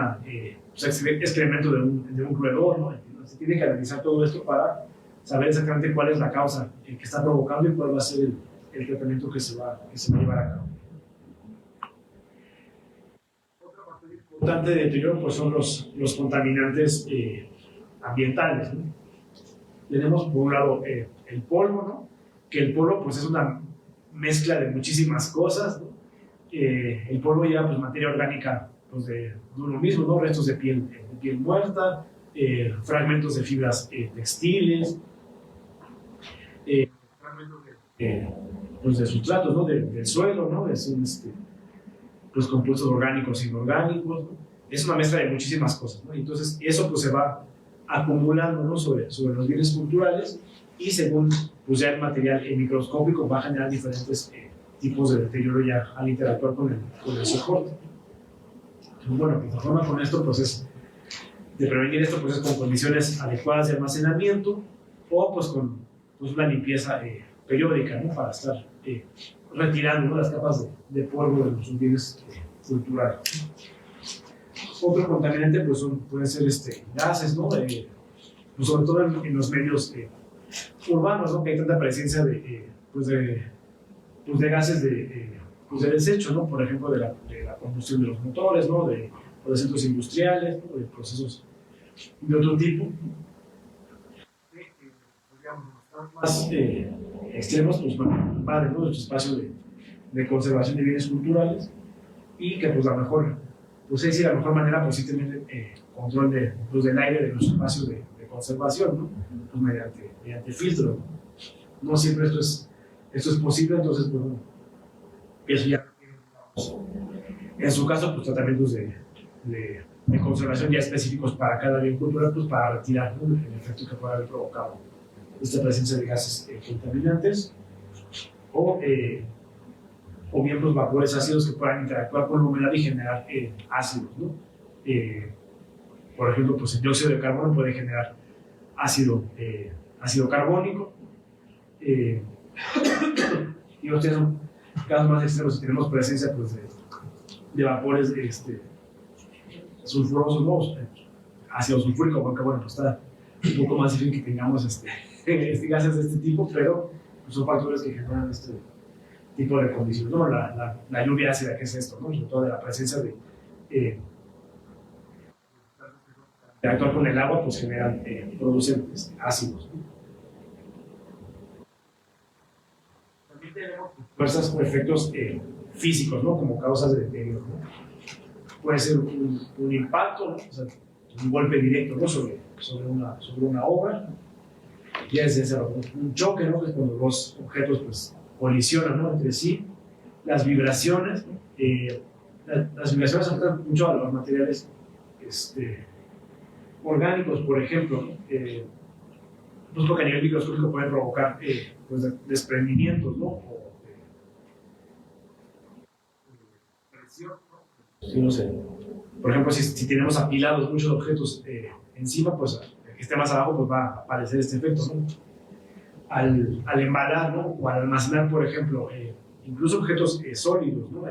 excremento de un roedor, ¿no? Entonces, se tiene que analizar todo esto para saber exactamente cuál es la causa que está provocando y cuál va a ser el tratamiento que se va a llevar a cabo. Otra parte importante de deterioro pues, son los contaminantes ambientales, ¿no? Tenemos por un lado el polvo, ¿no?, que el polvo pues, es una mezcla de muchísimas cosas, ¿no? El polvo lleva pues, materia orgánica pues, de uno mismo, ¿no?, restos de piel muerta, fragmentos de fibras textiles, fragmentos pues, de sustratos, ¿no?, del suelo, ¿no?, son pues, compuestos orgánicos e inorgánicos, ¿no? Es una mezcla de muchísimas cosas, ¿no? Entonces eso pues, se va acumulando, ¿no?, sobre los bienes culturales, y según pues, ya el material microscópico va a generar diferentes tipos de deterioro ya al interactuar con el soporte. Bueno, la forma con esto pues, de prevenir esto pues, es con condiciones adecuadas de almacenamiento o pues, con pues, una limpieza periódica, ¿no?, para estar retirando, ¿no?, las capas de polvo de los bienes culturales. Otro contaminante pues, pueden ser gases, ¿no? Pues, sobre todo en los medios urbanos, ¿no?, que hay tanta presencia de gases de desecho, ¿no?, por ejemplo de la combustión de los motores, ¿no?, o de centros industriales, ¿no?, de procesos de otro tipo. Digamos, más extremos pues, invaden, ¿no?, nuestro espacio de conservación de bienes culturales, y que pues, a lo mejor pues es decir, la mejor manera, pues sí tener control pues, del aire de los espacios de conservación, ¿no? Pues mediante filtro. No siempre esto es posible, entonces, pues, bueno, eso ya, en su caso, pues tratamientos de conservación ya específicos para cada bien cultural, pues para retirar, ¿no?, el efecto que pueda haber provocado esta presencia de gases contaminantes, o bien pues vapores ácidos que puedan interactuar con la humedad y generar ácidos, ¿no? Por ejemplo, pues el dióxido de carbono puede generar ácido carbónico, y ustedes son casos más extremos si tenemos presencia, pues, de vapores sulfurosos, ¿no? Ácido sulfúrico, porque bueno, pues está un poco más difícil que tengamos gases de este tipo, pero pues, son factores que generan este tipo de condiciones, ¿no? La lluvia ácida, ¿qué es esto?, ¿no? Sobre todo de la presencia de actuar con el agua, pues producen ácidos, ¿no? También tenemos fuerzas o efectos físicos, ¿no? Como causas de deterioro, ¿no? Puede ser un impacto, ¿no? O sea, un golpe directo, ¿no? sobre una obra. Ya es un choque, ¿no? Que es cuando los objetos pues, colisionan, ¿no?, entre sí. Las vibraciones, ¿no? Las vibraciones afectan mucho a los materiales orgánicos, por ejemplo, ¿no? Pues porque a nivel microscópico pueden provocar pues, desprendimientos, ¿no? O presión, ¿no? Sí, no sé. Por ejemplo, si tenemos apilados muchos objetos encima, pues el que esté más abajo pues, va a aparecer este efecto, ¿no? Al embalar, ¿no?, o al almacenar, por ejemplo, incluso objetos sólidos, ¿no?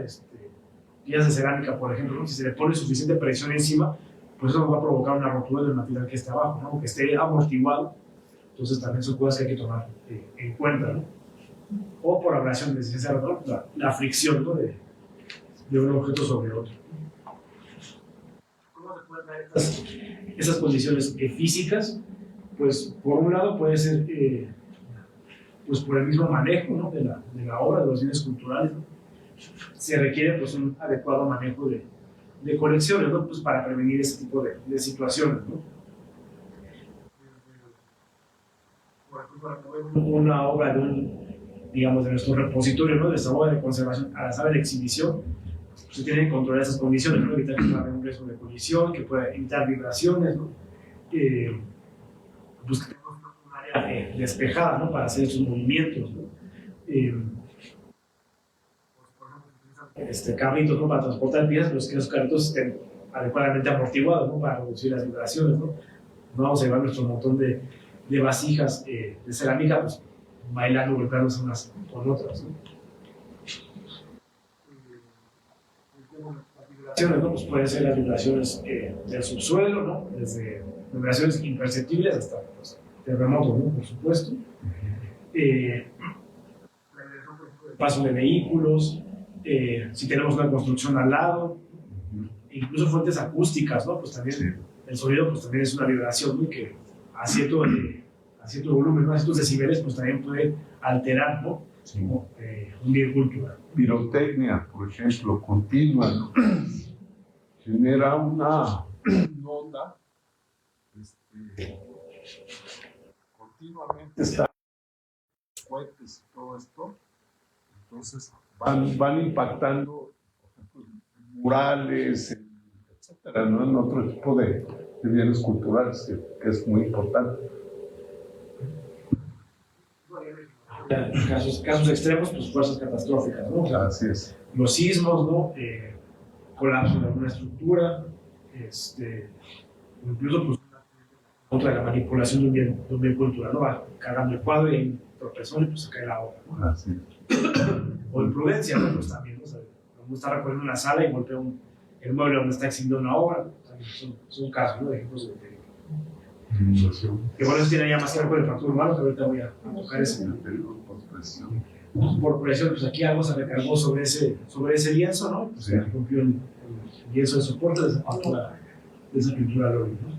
Piezas de cerámica, por ejemplo, ¿no? Si se le pone suficiente presión encima, pues eso va a provocar una rotura del material que está abajo, ¿no? Aunque esté amortiguado. Entonces también son cosas que hay que tomar en cuenta, ¿no? O por abrasión, ¿no? La fricción, ¿no?, de un objeto sobre otro. ¿Cómo se pueden dar esas condiciones físicas? Pues por un lado puede ser pues por el mismo manejo, ¿no?, de la obra, de los bienes culturales, ¿no? Se requiere pues un adecuado manejo de colecciones, ¿no?, pues para prevenir ese tipo de situaciones, ¿no? Por ejemplo, para mover una obra digamos, de nuestro repositorio, ¿no?, de esta obra de conservación a la sala de exhibición, se tienen que controlar esas condiciones, ¿no?, evitar que pueda haber un riesgo de colisión, que pueda evitar vibraciones, ¿no? Pues que tengamos un área despejada, ¿no?, para hacer esos movimientos, ¿no? Carritos, ¿no?, para transportar piezas, pues que esos carritos estén adecuadamente amortiguados, ¿no?, para reducir las vibraciones, ¿no? No vamos a llevar nuestro montón de vasijas de cerámica, pues bailando, golpeándose unas con otras, ¿no? Las vibraciones, ¿no?, pues pueden ser las vibraciones del subsuelo, ¿no?, desde vibraciones imperceptibles hasta pues, terremotos, ¿no?, por supuesto. Paso de vehículos, si tenemos una construcción al lado, incluso fuentes acústicas, ¿no?, pues también el sonido pues también es una vibración, ¿no?, que a cierto volumen, ¿no?, a ciertos decibeles, pues también puede alterar, ¿no?, sí, un bien cultural. Pirotecnia, por ejemplo, continua, ¿no?, genera una onda, continuamente está cohetes y todo esto, entonces van impactando murales, etcétera, ¿no?, en otro tipo de bienes culturales que es muy importante. Casos extremos, pues fuerzas catastróficas, ¿no? O sea, así es. Los sismos, ¿no? Colapso de alguna estructura, incluso pues, contra la manipulación de un bien cultural, ¿no? Va cargando el cuadro y hay tropezón y pues se cae la obra, ¿no? Así es. O imprudencia, ¿no? Pues también, ¿no? O sea, uno está recorriendo una sala y golpea el mueble donde está exhibiendo una obra, o sea, son casos, ¿no?, de ejemplos de que bueno, eso tiene ya más que ver con el factor humano, que ahorita voy a tocar ese. Por presión, pues aquí algo se recargó sobre ese lienzo, ¿no? Pues se rompió el lienzo de soporte de esa pintura al óleo, ¿no?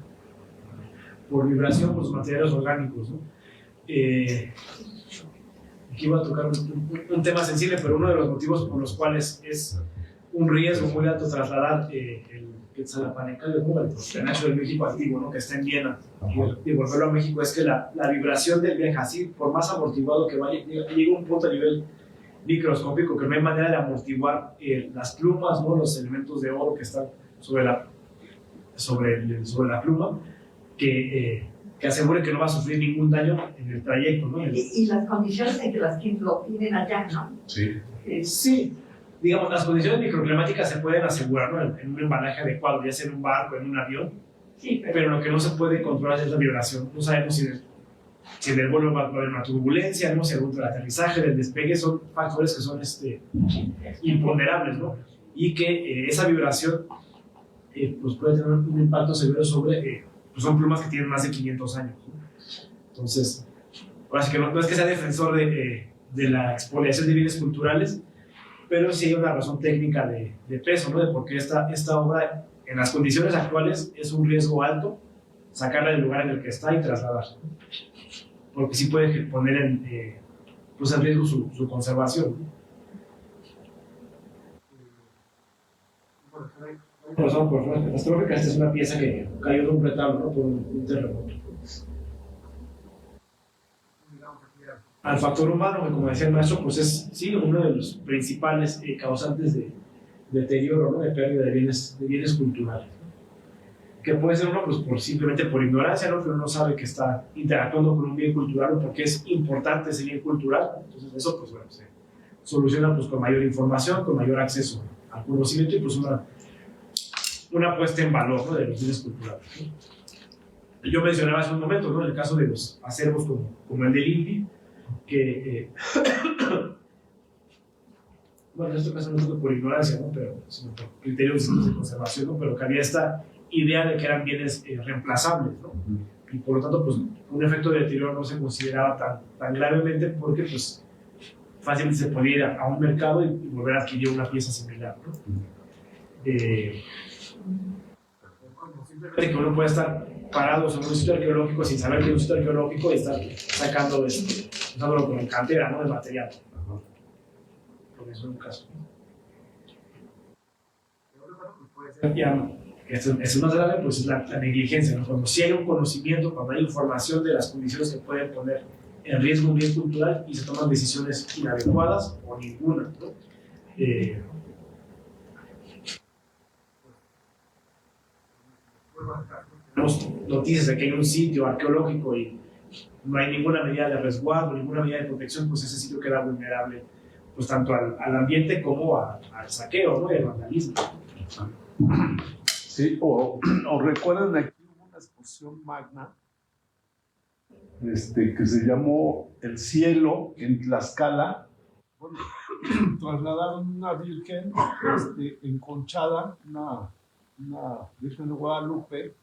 Por vibración, pues materiales orgánicos, ¿no? Aquí voy a tocar un tema sensible, pero uno de los motivos por los cuales es un riesgo muy alto trasladar el Quetzalapanical, ¿no? El penacho del México antiguo, ¿no? Que está en Viena, y volverlo a México. Es que la vibración del viaje, así, por más amortiguado que vaya, llega a un punto a nivel microscópico que no hay manera de amortiguar las plumas, ¿no? Los elementos de oro que están sobre la pluma, que asegure que no va a sufrir ningún daño en el trayecto, ¿no? Y las condiciones en que lo tienen allá, ¿no? Sí. Sí, digamos, las condiciones microclimáticas se pueden asegurar, ¿no? En un embalaje adecuado, ya sea en un barco, en un avión, Sí, pero lo que no se puede controlar es la vibración. No sabemos si en el vuelo va a haber una turbulencia, ¿no? Si el aterrizaje, del despegue, son factores que son imponderables, ¿no? Y que esa vibración pues puede tener un impacto severo sobre, pues son plumas que tienen más de 500 años, ¿no? Entonces, ahora sí que no es que sea defensor de la expoliación de bienes culturales, pero sí hay una razón técnica de peso, ¿no? De por qué esta obra, en las condiciones actuales, es un riesgo alto sacarla del lugar en el que está y trasladarla, ¿no? Porque sí puede poner en riesgo su conservación, ¿no? Razón por formas catastróficas, esta es una pieza que cayó de un retablo, ¿no? Por un terremoto. Al factor humano, que como decía el maestro, pues es sí, uno de los principales causantes de deterioro, ¿no? De pérdida de bienes culturales, ¿no? Que puede ser uno pues, simplemente por ignorancia, ¿no? Que uno no sabe que está interactuando con un bien cultural o porque es importante ese bien cultural. Entonces eso pues, bueno, se soluciona pues, con mayor información, con mayor acceso al conocimiento y pues una puesta en valor, ¿no? De los bienes culturales, ¿no? Yo mencionaba hace un momento, ¿no? El caso de los acervos como el del INPI, que bueno, en este caso no es por ignorancia, ¿no? Pero sino por criterios de conservación, ¿no? Pero que había esta idea de que eran bienes reemplazables, ¿no? Y por lo tanto, pues un efecto de deterioro no se consideraba tan gravemente porque pues fácilmente se podía ir a un mercado y volver a adquirir una pieza similar, ¿no? Simplemente que uno puede estar parado sobre un sitio arqueológico sin saber que es un sitio arqueológico y estar sacando usándolo como cantera, ¿no? De material. Porque eso es un caso. Ya, es más grave, pues es la negligencia, ¿no? Cuando sí hay un conocimiento, cuando hay información de las condiciones que pueden poner en riesgo un bien cultural y se toman decisiones inadecuadas o ninguna, ¿no? Tenemos noticias de que hay un sitio arqueológico y no hay ninguna medida de resguardo, ninguna medida de protección, pues ese sitio queda vulnerable pues tanto al ambiente como al saqueo, ¿no? Y al vandalismo. Sí, o recuerdan aquí hubo una exposición magna que se llamó El Cielo en Tlaxcala. Bueno, trasladaron una virgen enconchada, una Virgen de Guadalupe,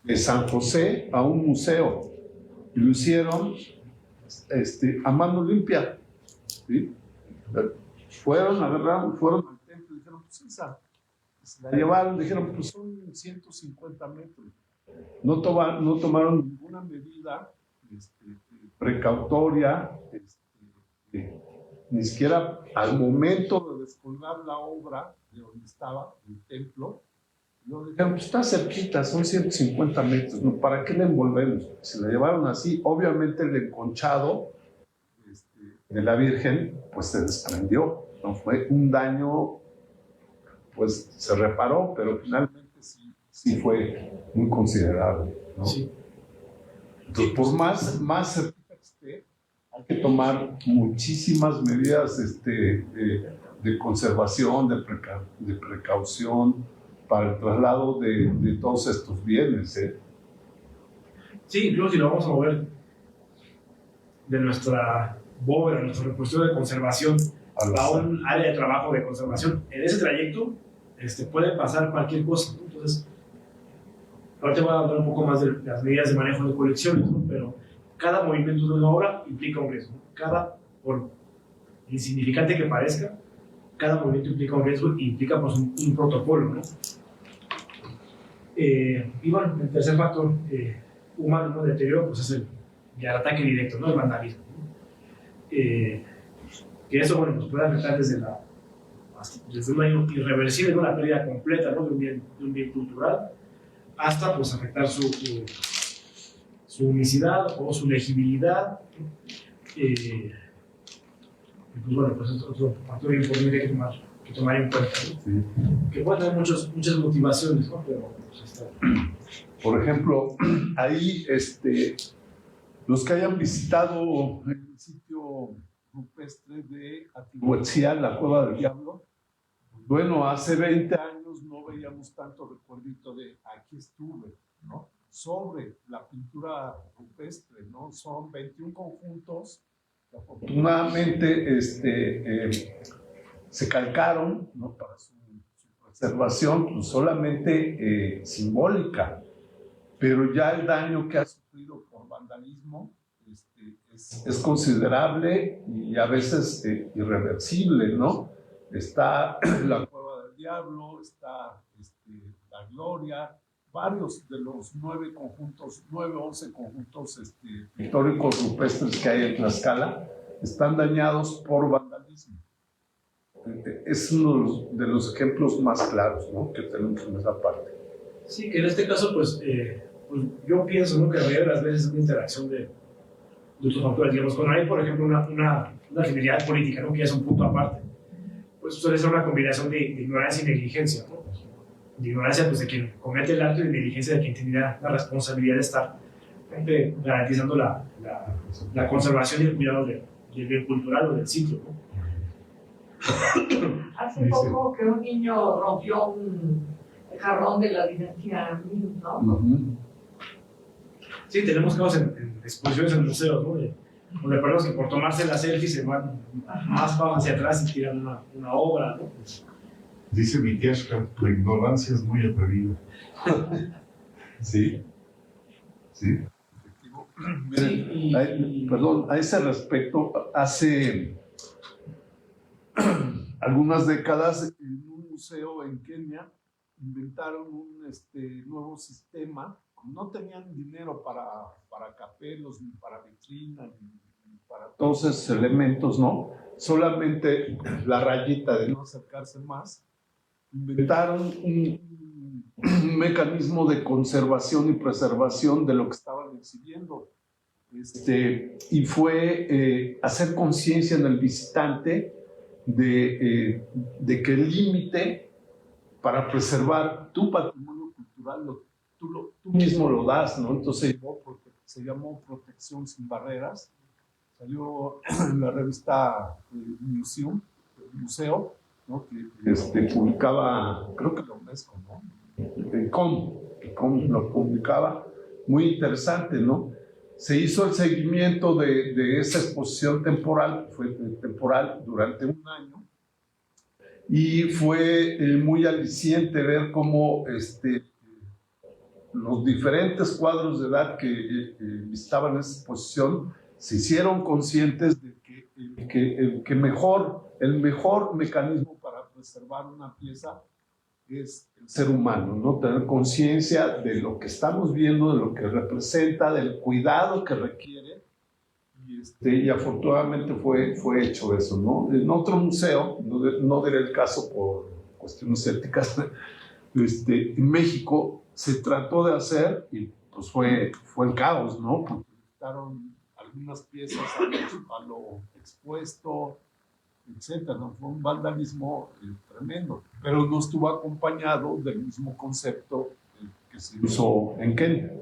de San José a un museo, y lo hicieron a mano limpia, ¿sí? Fueron al templo y dijeron, pues esa, se la llevaron, dijeron, pues son 150 metros. No tomaron ninguna medida precautoria, ni siquiera al momento de descolgar la obra de donde estaba el templo. No, dijeron, pues está cerquita, son 150 metros, ¿no? ¿Para qué la envolvemos? Se la llevaron así, obviamente el enconchado de la Virgen, pues se desprendió, no fue un daño, pues se reparó, pero finalmente sí fue muy considerable, ¿no? Sí. Entonces, por más cerquita que esté, hay que tomar muchísimas medidas de conservación, de precaución, para el traslado de todos estos bienes, ¿eh? Sí, incluso si lo vamos a mover de nuestra bóveda, nuestro repositorio de conservación a un área de trabajo de conservación, en ese trayecto puede pasar cualquier cosa, ¿no? Entonces, ahorita voy a hablar un poco más de las medidas de manejo de colecciones, ¿no? Pero cada movimiento de una obra implica un riesgo, ¿no? Por insignificante que parezca, cada movimiento implica un riesgo y implica pues, un protocolo, ¿no? Y bueno, el tercer factor humano, ¿no? De deterioro pues es el ataque directo, ¿no? El vandalismo, ¿no? Que eso bueno, nos puede afectar desde la desde una irreversible, una pérdida completa, ¿no? de un bien cultural, hasta pues, afectar su unicidad o su legibilidad. Pues bueno, pues es otro factor importante que tomar en cuenta, ¿no? Sí. Que puede tener muchas motivaciones, ¿no? Pero pues, está. Por ejemplo, ahí los que hayan visitado el sitio rupestre de Atihuetzil, la Cueva del Diablo, bueno, hace 20 años no veíamos tanto recuerdito de aquí estuve, ¿no? Sobre la pintura rupestre, ¿no? Son 21 conjuntos que afortunadamente se calcaron, ¿no? Para su preservación, pues solamente simbólica, pero ya el daño que ha sufrido por vandalismo es considerable y a veces irreversible, ¿no? Está la Cueva del Diablo, está la Gloria, varios de los 9 o 11 conjuntos pictóricos rupestres que hay en Tlaxcala están dañados por vandalismo. Es uno de los ejemplos más claros, ¿no? Que tenemos en esa parte. Sí, que en este caso, pues yo pienso, ¿no? Que la mayoría de las veces es una interacción de otros factores. Digamos, cuando hay, por ejemplo, una genialidad política, ¿no? Que ya es un punto aparte, pues suele ser una combinación de ignorancia y negligencia, ¿no? De ignorancia pues, de quien comete el acto y de negligencia de quien tiene la responsabilidad de estar garantizando la conservación y el cuidado del bien cultural o del sitio, ¿no? Hace poco que un niño rompió un jarrón de la dinastía Ming, ¿no? Uh-huh. Sí, tenemos casos en exposiciones en museos, ¿no? Donde personas que por tomarse la selfie se van más para hacia atrás y tiran una obra, ¿no? Dice mi tía, tu ignorancia es muy atrevida. Sí. Sí. Miren, perdón, a ese respecto, hace algunas décadas en un museo en Kenia inventaron un nuevo sistema. No tenían dinero para capelos, ni para vitrinas, ni para todos esos elementos, ¿no? Solamente la rayita de no acercarse más. Inventaron un mecanismo de conservación y preservación de lo que estaban exhibiendo. Y fue hacer conciencia en el visitante de que el límite para preservar tu patrimonio cultural tú mismo lo das, ¿no? Entonces se llamó Protección sin Barreras, salió en la revista Museo, ¿no? Que publicaba, creo que la UNESCO, ¿no? Com lo publicaba, muy interesante, ¿no? Se hizo el seguimiento de esa exposición temporal, fue temporal durante un año, y fue muy aliciente ver cómo los diferentes cuadros de edad que visitaban esa exposición se hicieron conscientes de que el mejor mecanismo para preservar una pieza es el ser humano, ¿no? Tener conciencia de lo que estamos viendo, de lo que representa, del cuidado que requiere, y afortunadamente fue hecho eso, ¿no? En otro museo, no diré el caso por cuestiones éticas, en México se trató de hacer y pues fue el caos, ¿no? Porque quitaron algunas piezas a lo expuesto, etcétera, ¿no? Fue un vandalismo tremendo, pero no estuvo acompañado del mismo concepto que se usó en Kenia.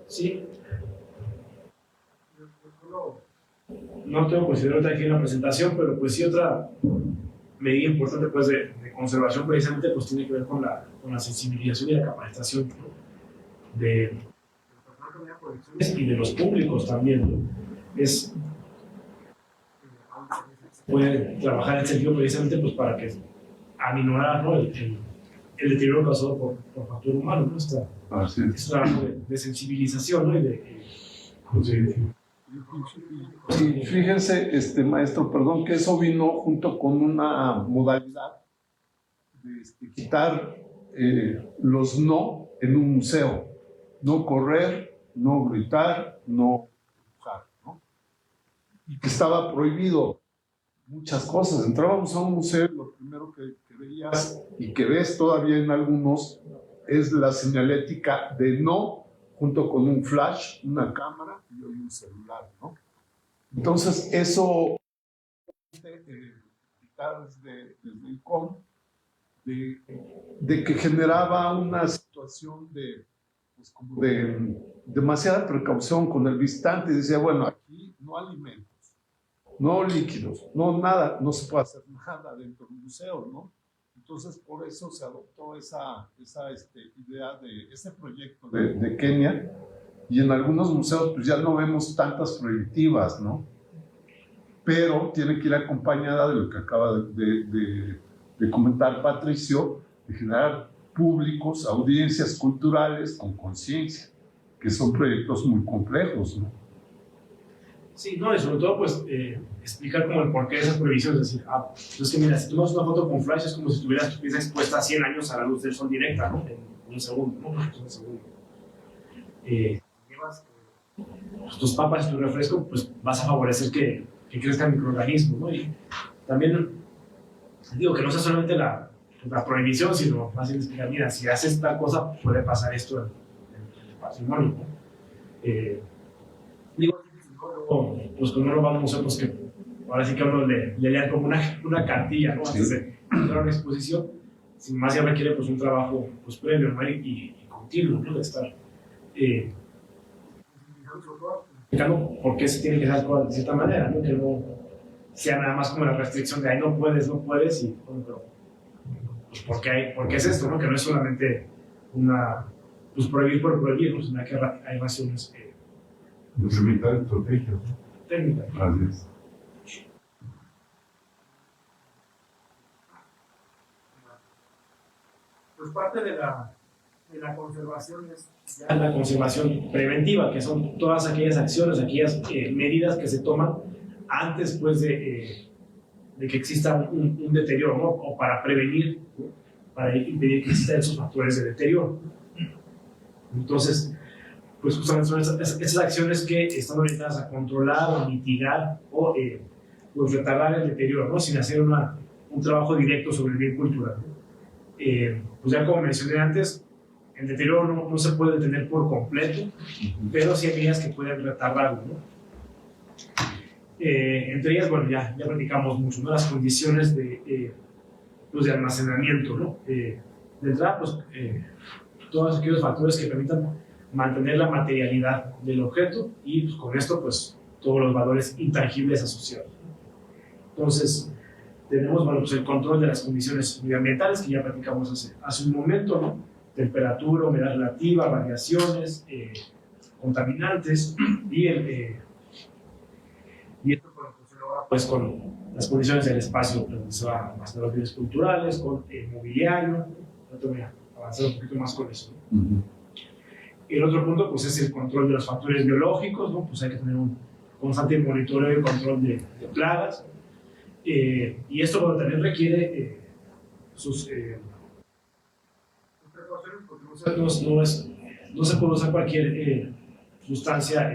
Sí. No tengo considerado aquí en la presentación, pero pues sí otra medida importante pues, de conservación precisamente pues tiene que ver con la sensibilización y la capacitación, ¿no? de y de los públicos también, ¿no? Puede trabajar en sentido precisamente pues, para que aminorar, ¿no? el deterioro causado por factor humano, ¿no? Es un trabajo de sensibilización, ¿no? Y de conciencia. Sí, fíjense, maestro, perdón, que eso vino junto con una modalidad de quitar los no en un museo. No correr, no gritar, no empujar, ¿no? Y que estaba prohibido muchas cosas. Entrábamos a un museo y lo primero que veías y que ves todavía en algunos es la señalética de no, junto con un flash, una cámara y hoy un celular, ¿no? Entonces, eso desde el COM, de que generaba una situación pues como de demasiada precaución con el visitante. Y decía, bueno, aquí no alimentos, no líquidos, no nada, no se puede hacer nada dentro del museo, ¿no? Entonces, por eso se adoptó esa idea de ese proyecto de Kenia, y en algunos museos pues ya no vemos tantas proyectivas, ¿no? Pero tiene que ir acompañada de lo que acaba de comentar Patricio, de generar públicos, audiencias culturales con conciencia, que son proyectos muy complejos, ¿no? Sí, no, y sobre todo, pues, explicar como el porqué de esas prohibiciones. Es decir, pues es que mira, si tomas una foto con flash es como si tuvieras tu pieza expuesta 100 años a la luz del sol directa, ¿no? En un segundo, ¿no? En un segundo. Llevas tus papas y tu refresco, pues vas a favorecer que crezcan microorganismos, ¿no? Y también, digo, que no sea solamente la prohibición, sino más bien explicar, mira, si haces tal cosa, puede pasar esto en el patrimonio, ¿no? Digo, pues cuando uno va a un museo, pues que ahora sí que uno le lean como una cartilla, ¿no? Antes de entrar a una exposición, sin más ya requiere pues un trabajo pues previo, ¿no? y continuo, ¿no? De estar explicando por qué se tiene que hacer de cierta manera, ¿no? Que no sea nada más como la restricción de ahí no puedes, y bueno, pero pues ¿por qué es esto, no? Que no es solamente pues prohibir por prohibir, pues sino que hay razones Implementar estrategias, ¿no? técnicas. Así es. Pues parte de la conservación es ya la conservación preventiva, que son todas aquellas acciones, aquellas medidas que se toman antes pues, de que exista un deterioro, ¿no? O para prevenir, ¿no? Para impedir que existan esos factores de deterioro. Entonces, pues justamente son esas acciones que están orientadas a controlar o mitigar o pues retardar el deterioro, ¿no? Sin hacer un trabajo directo sobre el bien cultural, ¿no? Pues ya como mencioné antes, el deterioro no se puede detener por completo, pero sí hay medidas que pueden retardarlo, ¿no? Entre ellas, bueno, ya platicamos mucho, ¿no? Las condiciones pues de almacenamiento, ¿no? De entrada, pues todos aquellos factores que permitan mantener la materialidad del objeto y pues, con esto pues todos los valores intangibles asociados. Entonces tenemos, bueno, pues, el control de las condiciones medioambientales que ya platicamos hace un momento, ¿no? Temperatura, humedad relativa, radiaciones, contaminantes y esto bueno, pues, se logra pues con las condiciones del espacio, donde se va a los bienes culturales, con mobiliario. Voy a avanzar un poquito más con eso, ¿no? El otro punto pues, es el control de los factores biológicos, ¿no? Pues hay que tener un constante monitoreo y control de plagas. Y esto bueno, también requiere sus precauciones, porque no se puede usar cualquier sustancia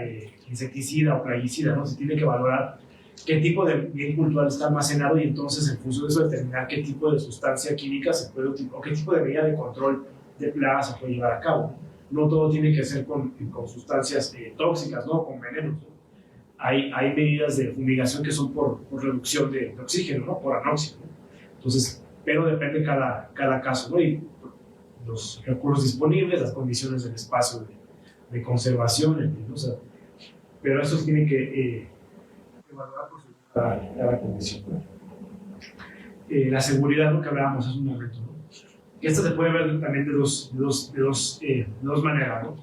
insecticida o plaguicida, ¿no? Se tiene que valorar qué tipo de bien cultural está almacenado y entonces en función de eso determinar qué tipo de sustancia química se puede utilizar o qué tipo de medida de control de plagas se puede llevar a cabo. No todo tiene que ser con sustancias tóxicas, ¿no? Con venenos, ¿no? Hay medidas de fumigación que son por reducción de oxígeno, ¿no? Por anóxido, ¿no? Entonces, pero depende cada caso, ¿no? Y los recursos disponibles, las condiciones del espacio de conservación, ¿no? O sea, pero eso se tiene que valorar por cada condición, ¿no? La seguridad, ¿no? Que hablábamos hace un momento, ¿no? Esta se puede ver también de dos maneras, ¿no?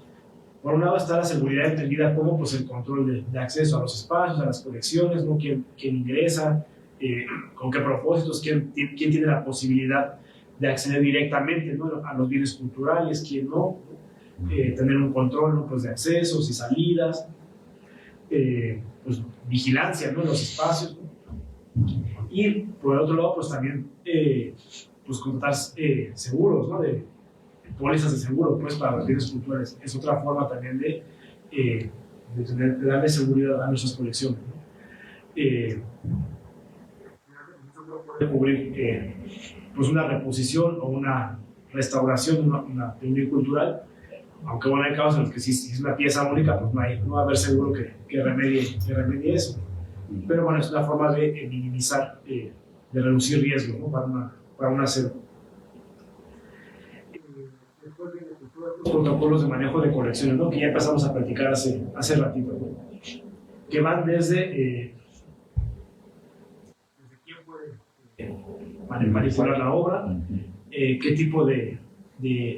Por un lado está la seguridad entendida como pues, el control de acceso a los espacios, a las colecciones, ¿no? Quién ingresa, con qué propósitos, quién tiene la posibilidad de acceder directamente, ¿no? A los bienes culturales, quién no, tener un control, ¿no? Pues, de accesos y salidas, pues, vigilancia, ¿no? En los espacios, ¿no? Y por el otro lado, pues también pues contratar seguros, ¿no? De pólizas de seguro, pues, para los bienes culturales. Es otra forma también de darle seguridad a nuestras colecciones, ¿no? puede cubrir pues una reposición o una restauración de de un bien cultural, aunque bueno, hay casos en los que si es una pieza única, pues no va a haber seguro que remedie eso. Pero bueno, es una forma de minimizar, de reducir riesgo, ¿no? para un acervo. Después viene los protocolos de manejo de colecciones, ¿no? Que ya empezamos a practicar hace ratito, ¿no? Que van desde quién puede manipular la obra, qué tipo de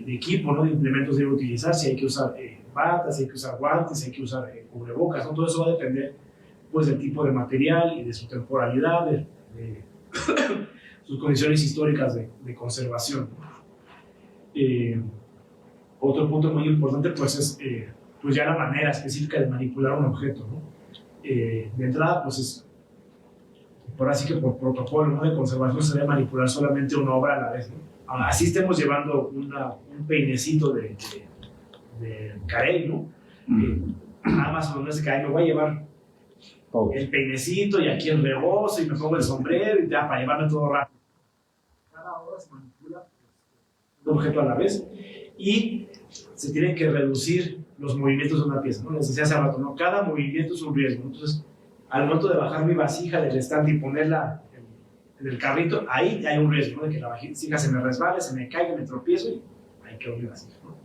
equipo, ¿no? De implementos debe utilizar, si hay que usar batas, si hay que usar guantes, si hay que usar cubrebocas, ¿no? Todo eso va a depender pues, del tipo de material y de su temporalidad, de sus condiciones históricas de conservación. Otro punto muy importante pues, es pues ya la manera específica de manipular un objeto, ¿no? De entrada, pues es por así que por protocolo, ¿no? De conservación se debe manipular solamente una obra a la vez, ¿no? Así estemos llevando un peinecito de carey, ¿no? Nada más cuando ese carey me voy a llevar el peinecito y aquí el rebozo y me pongo el sombrero y ya para llevarme todo rápido. Cada obra se manipula un objeto a la vez y se tienen que reducir los movimientos de una pieza, ¿no? Les decía hace rato, ¿no? Cada movimiento es un riesgo. Entonces, al momento de bajar mi vasija del estante y ponerla en el carrito, ahí hay un riesgo, ¿no? De que la vasija se me resbale, se me caiga, me tropiezo y ahí quedó mi vasija, ¿no?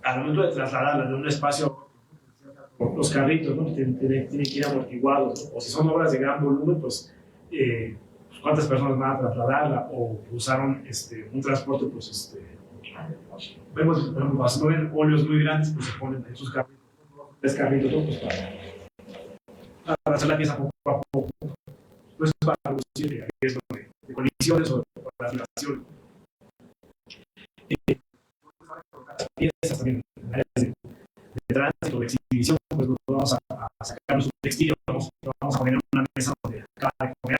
Al momento de trasladarla de un espacio, los carritos, ¿no? Tienen que ir amortiguados, ¿no? O si son obras de gran volumen, pues cuántas personas van a trasladarla o usaron un transporte, pues vemos cuando ven óleos muy grandes, pues se ponen en sus carritos, tres carritos, ¿no? Pues para hacer la pieza poco a poco, pues para reducir el riesgo de colisiones o de traslación. Piezas también, áreas de tránsito, de exhibición, pues nos vamos a sacar su textil, vamos a poner en una mesa donde acaba de comer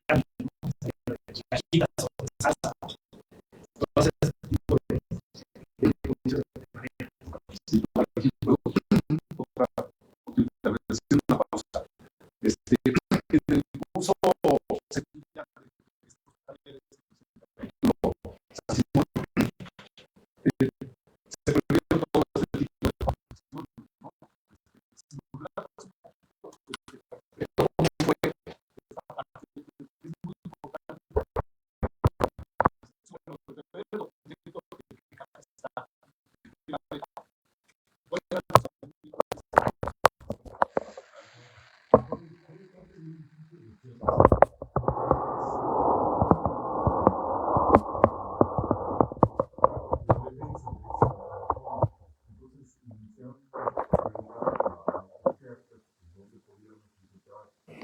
cajitas o de salsa, todo ese tipo de condiciones de manera. Sí, aquí puedo hacer una pausa. En el curso se perdieron todo este tipo de información, ¿no? Pero ¿cómo fue esta parte? Es muy importante. Bueno, pero dentro de que está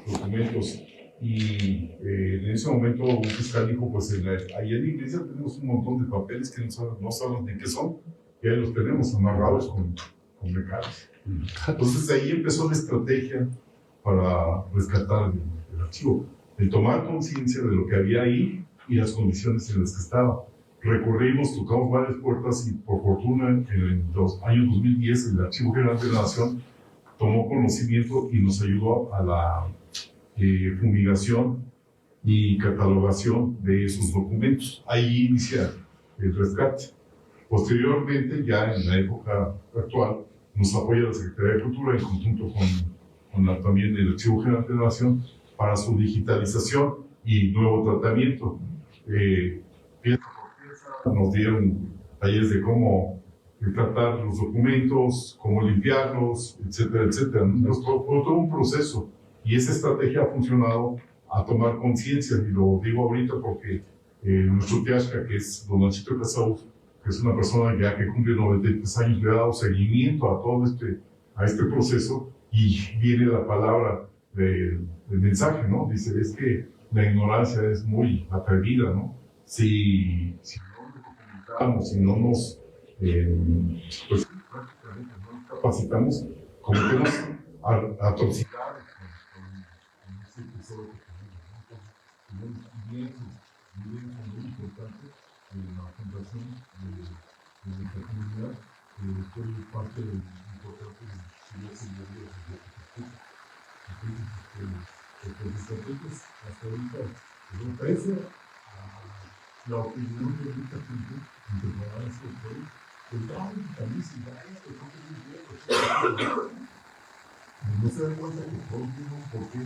documentos. Y en ese momento un fiscal dijo, pues ahí en la iglesia tenemos un montón de papeles que no sabemos ni qué son, y ahí los tenemos amarrados con mecanos. Entonces ahí empezó la estrategia para rescatar el archivo, el tomar conciencia de lo que había ahí y las condiciones en las que estaba. Recorrimos, tocamos varias puertas y por fortuna en los años 2010 el Archivo General de la Nación tomó conocimiento y nos ayudó a la fumigación y catalogación de esos documentos. Ahí inicia el rescate. Posteriormente, ya en la época actual, nos apoya la Secretaría de Cultura en conjunto con también el Archivo General de la Nación para su digitalización y nuevo tratamiento. Pieza por pieza nos dieron talleres de cómo tratar los documentos, cómo limpiarlos, etcétera, etcétera. Entonces, fue todo un proceso y esa estrategia ha funcionado a tomar conciencia, y lo digo ahorita porque nuestro Tiasca, que es don Nachito Casaus, que es una persona ya que cumple 93 años, le ha dado seguimiento a todo este proceso, y viene la palabra del mensaje, ¿no? Dice, es que la ignorancia es muy atrevida, ¿no? Si no nos documentamos, si no nos pues prácticamente no nos capacitamos, cometemos atrocidades con este tesoro que tenemos, ¿no? Entonces, tenemos muy importante en la fundación de nuestra comunidad, fue parte importante de la seguridad de la arquitectura. Entonces, porque los estrategias hasta ahorita pues, no pese a la opinión de mucha gente interpretada en este pueblo, pues también se da esto, no se dan cuenta que todo tiene un porqué,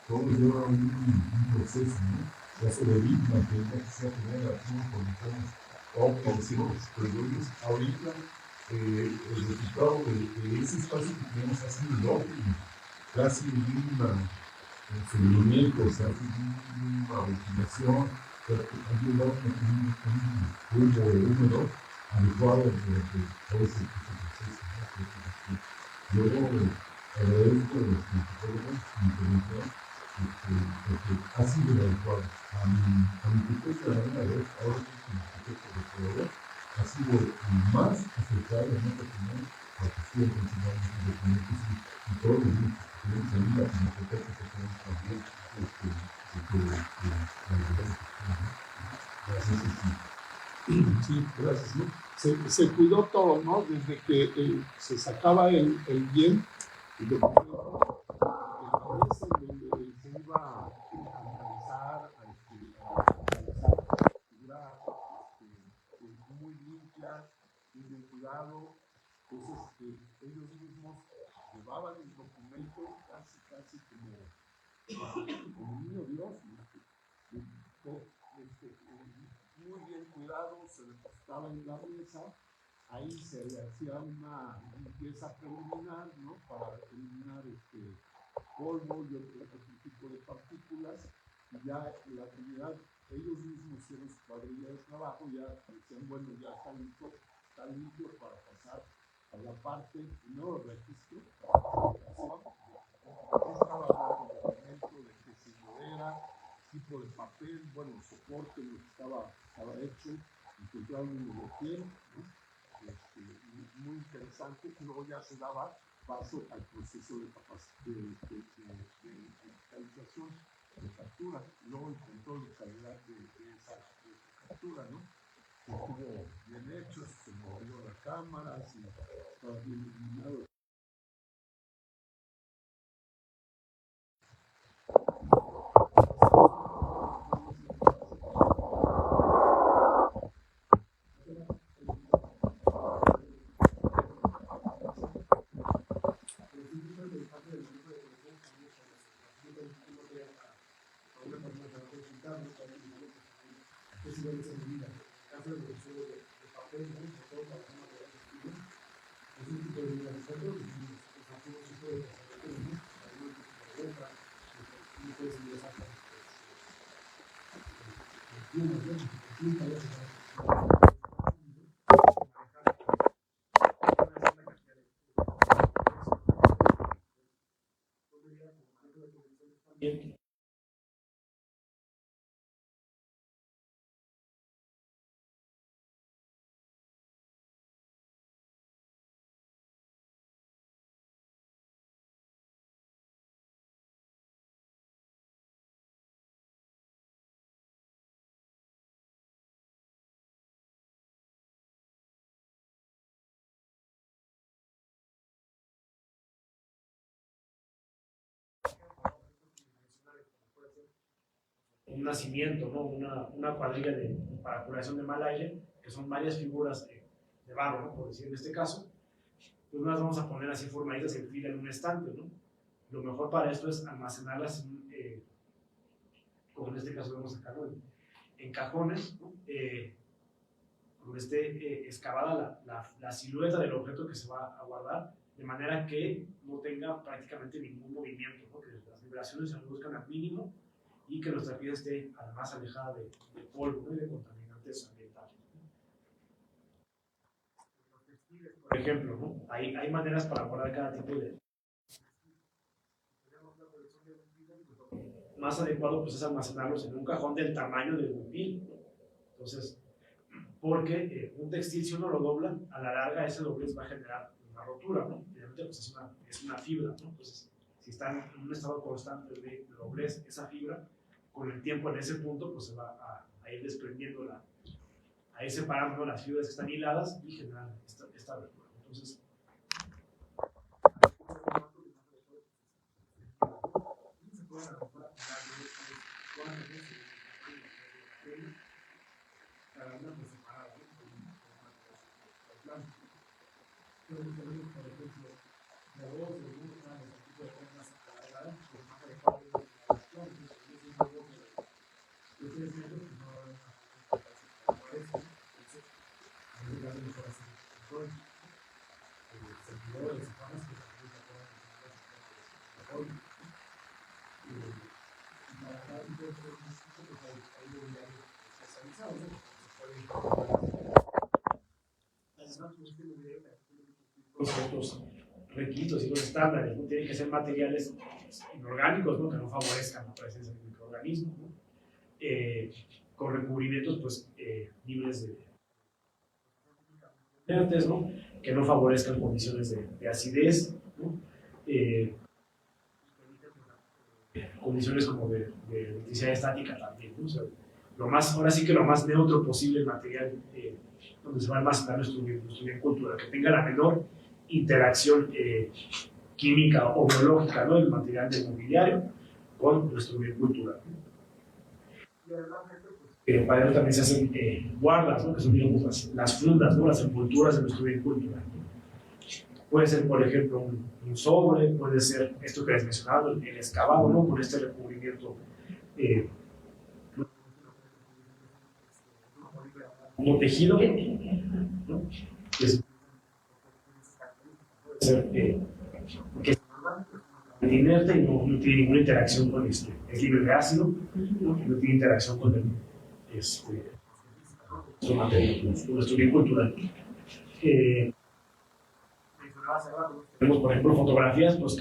todo lleva un proceso, ¿no? Ya se le digna que es la que sea tener acción con obtenciones, pero ellos ahorita el resultado de ese espacio que tenemos ha sido enorme, casi un seguimiento, o sea, una ventilación, ha llevado un rumbo húmedo adecuado durante todo ese proceso, ¿no? Yo agradezco a los psicólogos mi intervención, porque ha sido adecuado. A mi propuesta de la vez, ahora que mi propuesta de proveedor, ha sido más acercado, más atinado, a que sigan continuando sus documentos y todos los días que tenemos ahí la biblioteca que tenemos también, gracias. Sí, gracias. ¿No? Se cuidó todo, ¿no? Desde que se sacaba el bien, el documento, el mes en donde se iba a analizar, a figurar, muy limpias, muy bien cuidado. Entonces, ellos mismos llevaban el documento casi como niño Dios, muy bien cuidado, se depositaba en la mesa, ahí se le hacía una limpieza preliminar, ¿no? Para eliminar polvo y otro tipo de partículas, y ya la actividad, ellos mismos hicieron su cuadrilla de trabajo, ya decían, bueno, ya está limpio para pasar a la parte, primero el registro, estaba hablando del documento, de qué signo era, tipo de papel, bueno, soporte, lo que estaba hecho, encontraron un boletín, ¿no? Muy interesante, y luego ya se daba paso al proceso de digitalización de captura, luego el control de calidad de esa captura, ¿no? Que estuvo bien hecho, se movió la cámara, estaba bien iluminado. Un nacimiento, ¿no? Una cuadrilla para curación de mal aire, que son varias figuras de barro, ¿no? Por decir en este caso, pues no las vamos a poner así formaditas en fila en un estante, ¿no? Lo mejor para esto es almacenarlas, como en este caso vamos a sacarlo en cajones, ¿no? Donde esté excavada la silueta del objeto que se va a guardar, de manera que no tenga prácticamente ningún movimiento, ¿no? Que las vibraciones se reduzcan al mínimo y que nuestra pieza esté además alejada de polvo, ¿no? Y de contaminantes ambientales. Por ejemplo, ¿no? Hay maneras para guardar cada tipo de... Más adecuado pues, es almacenarlos en un cajón del tamaño del bumpil, ¿no? Entonces, porque un textil, si uno lo dobla, a la larga ese doblez va a generar una rotura, ¿no? Obviamente pues, es una fibra, ¿no? Entonces, si está en un estado constante de doblez, esa fibra, con el tiempo en ese punto, pues se va a ir desprendiendo, a ir separando las fibras que están hiladas y generar esta abertura. Entonces, se pueden cada una pues separada, ¿no? Por ejemplo, de arroz, de frutas, ese tipo de cosas alargadas, pues más adecuado es la relación. Entonces, es un poco que ustedes sienten que no van a por eso. Entonces, a mí me hace mejor hacer control. Servidores, sistemas que también se puedan mejor. Y para cada tipo de cosas, pues hay mobiliario especializado, ¿no? Ciertos requisitos y los estándares, ¿no? Tienen que ser materiales inorgánicos, ¿no? Que no favorezcan la presencia de microorganismos, ¿no? Con recubrimientos pues, libres de antes, ¿no? Que no favorezcan condiciones de acidez, ¿no? Condiciones como de electricidad estática también, ¿no? O sea, ahora sí que lo más neutro posible el material donde se va a almacenar nuestro bien cultural, que tenga la menor interacción química o biológica, ¿no? El material del mobiliario con nuestro bien cultural, ¿no? Para ello también se hacen guardas, ¿no? Que son, digamos, las fundas, ¿no? Las envolturas de nuestro bien cultural, ¿no? Puede ser, por ejemplo, un sobre, puede ser esto que les mencionaba, el excavado, ¿no? Con este recubrimiento como tejido, ¿no? Que puede ser que es inerte y no tiene ninguna interacción con es libre de ácido, no tiene interacción con el con nuestro bien cultural. Tenemos, por ejemplo, fotografías, pues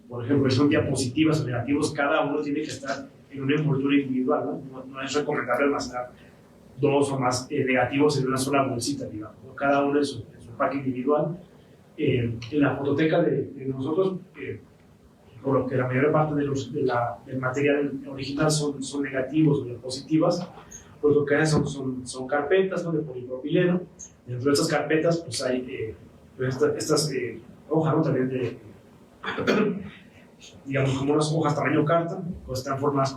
por ejemplo, son diapositivas o negativos, cada uno tiene que estar en una envoltura individual, ¿no? No es recomendable almacenar 2 o más negativos en una sola bolsita, digamos, ¿no? Cada uno en su pack individual. En la fototeca de nosotros, por lo que la mayor parte del material original son negativos o diapositivas, pues lo que hay son carpetas, ¿no? De polipropileno. Dentro de esas carpetas pues hay estas hojas, ¿no? También digamos como unas hojas tamaño carta, pues están formadas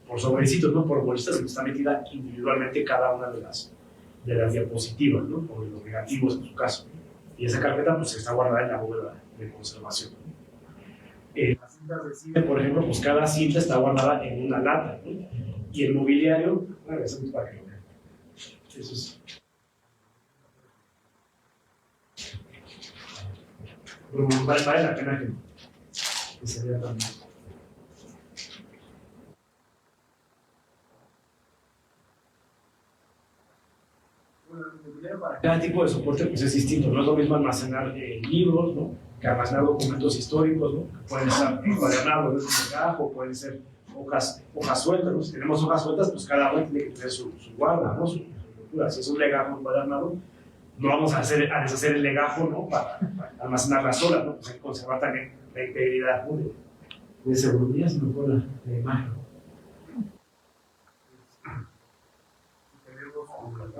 por sobrecitos, ¿no? Por bolsitas, que está metida individualmente cada una de las diapositivas, ¿no? O de los negativos en su caso, ¿no? Y esa carpeta pues está guardada en la bóveda de conservación, ¿no? Las cintas de cine, por ejemplo, pues cada cinta está guardada en una lata, ¿no? Y el mobiliario, bueno, eso es para que lo vean. Eso es. Bueno, vale la pena que se vea también. Para cada tipo de soporte pues es distinto, no es lo mismo almacenar libros, ¿no? Que almacenar documentos históricos, ¿no? Que pueden estar encuadernados en un legajo, pueden ser hojas sueltas, ¿no? Si tenemos hojas sueltas, pues cada una tiene que tener su guarda, ¿no? Su estructura. Si es un legajo encuadernado, no vamos a deshacer el legajo, ¿no? Para almacenar las horas, ¿no? Pues hay que conservar también la integridad, ¿no? de seguridad, si me fue la imagen.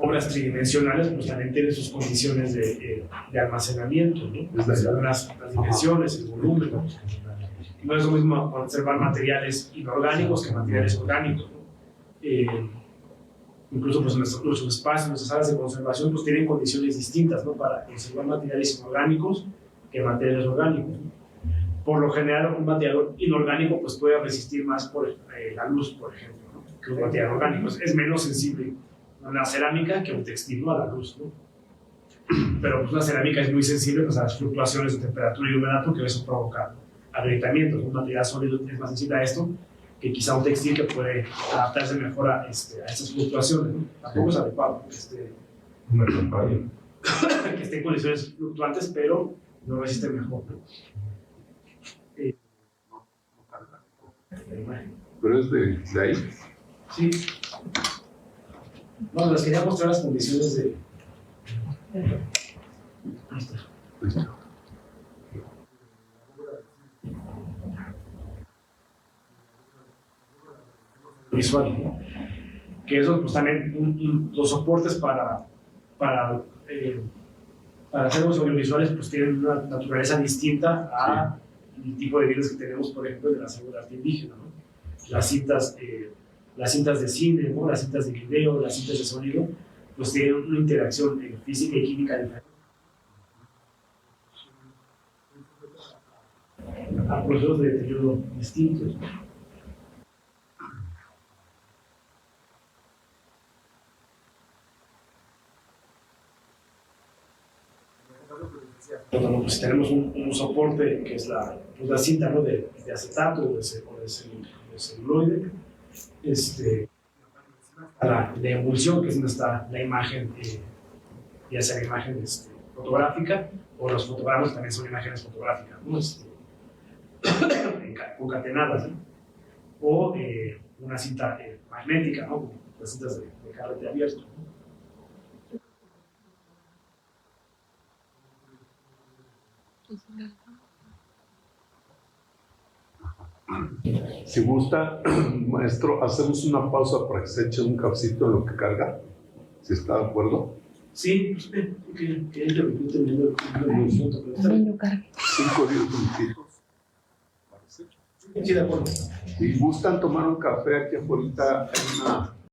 Obras tridimensionales pues también tienen sus condiciones de almacenamiento, ¿no? Las dimensiones, el volumen. No es lo mismo conservar materiales inorgánicos que materiales orgánicos, ¿no? Incluso pues nuestros espacios, nuestras salas de conservación pues tienen condiciones distintas, ¿no? Para conservar materiales inorgánicos que materiales orgánicos, ¿no? Por lo general un material inorgánico pues puede resistir más por la luz, por ejemplo, ¿no? Que un material orgánico. Es menos sensible una cerámica que un textil, ¿no? A la luz, ¿no? Pero pues, una cerámica es muy sensible pues, a las fluctuaciones de temperatura y humedad, porque eso provoca agrietamientos. Un material sólido es más sensible a esto que quizá un textil que puede adaptarse mejor a estas fluctuaciones, ¿no? Tampoco es adecuado Una campaña. que esté en condiciones fluctuantes, pero lo resiste mejor, ¿no? Pero es de ahí. Sí. No, les quería mostrar las condiciones de... Listo. Visual, ¿no? Que esos pues también los soportes para hacer los audiovisuales pues tienen una naturaleza distinta a el tipo de bienes que tenemos, por ejemplo, de la seguridad indígena, ¿no? Las cintas las cintas de cine, ¿no? Las cintas de video, las cintas de sonido, pues tienen una interacción física y química diferente. A procesos de deterioro distintos. Bueno, pues tenemos un soporte que es la cinta, ¿no? de acetato o de celuloide, la emulsión, que es donde está la imagen, ya sea la imagen fotográfica, o los fotogramas también son imágenes fotográficas, ¿no? Concatenadas, ¿no? O una cinta magnética, ¿no? Como las cintas de carrete abierto, ¿no? Si gusta, maestro, hacemos una pausa para que se eche un cafecito en lo que carga, si está de acuerdo. Sí, pues que interrumpí terminando el movimiento, pero está bien. 5 o 10 minutitos. Sí, de acuerdo. Si gustan tomar un café, aquí afuera hay una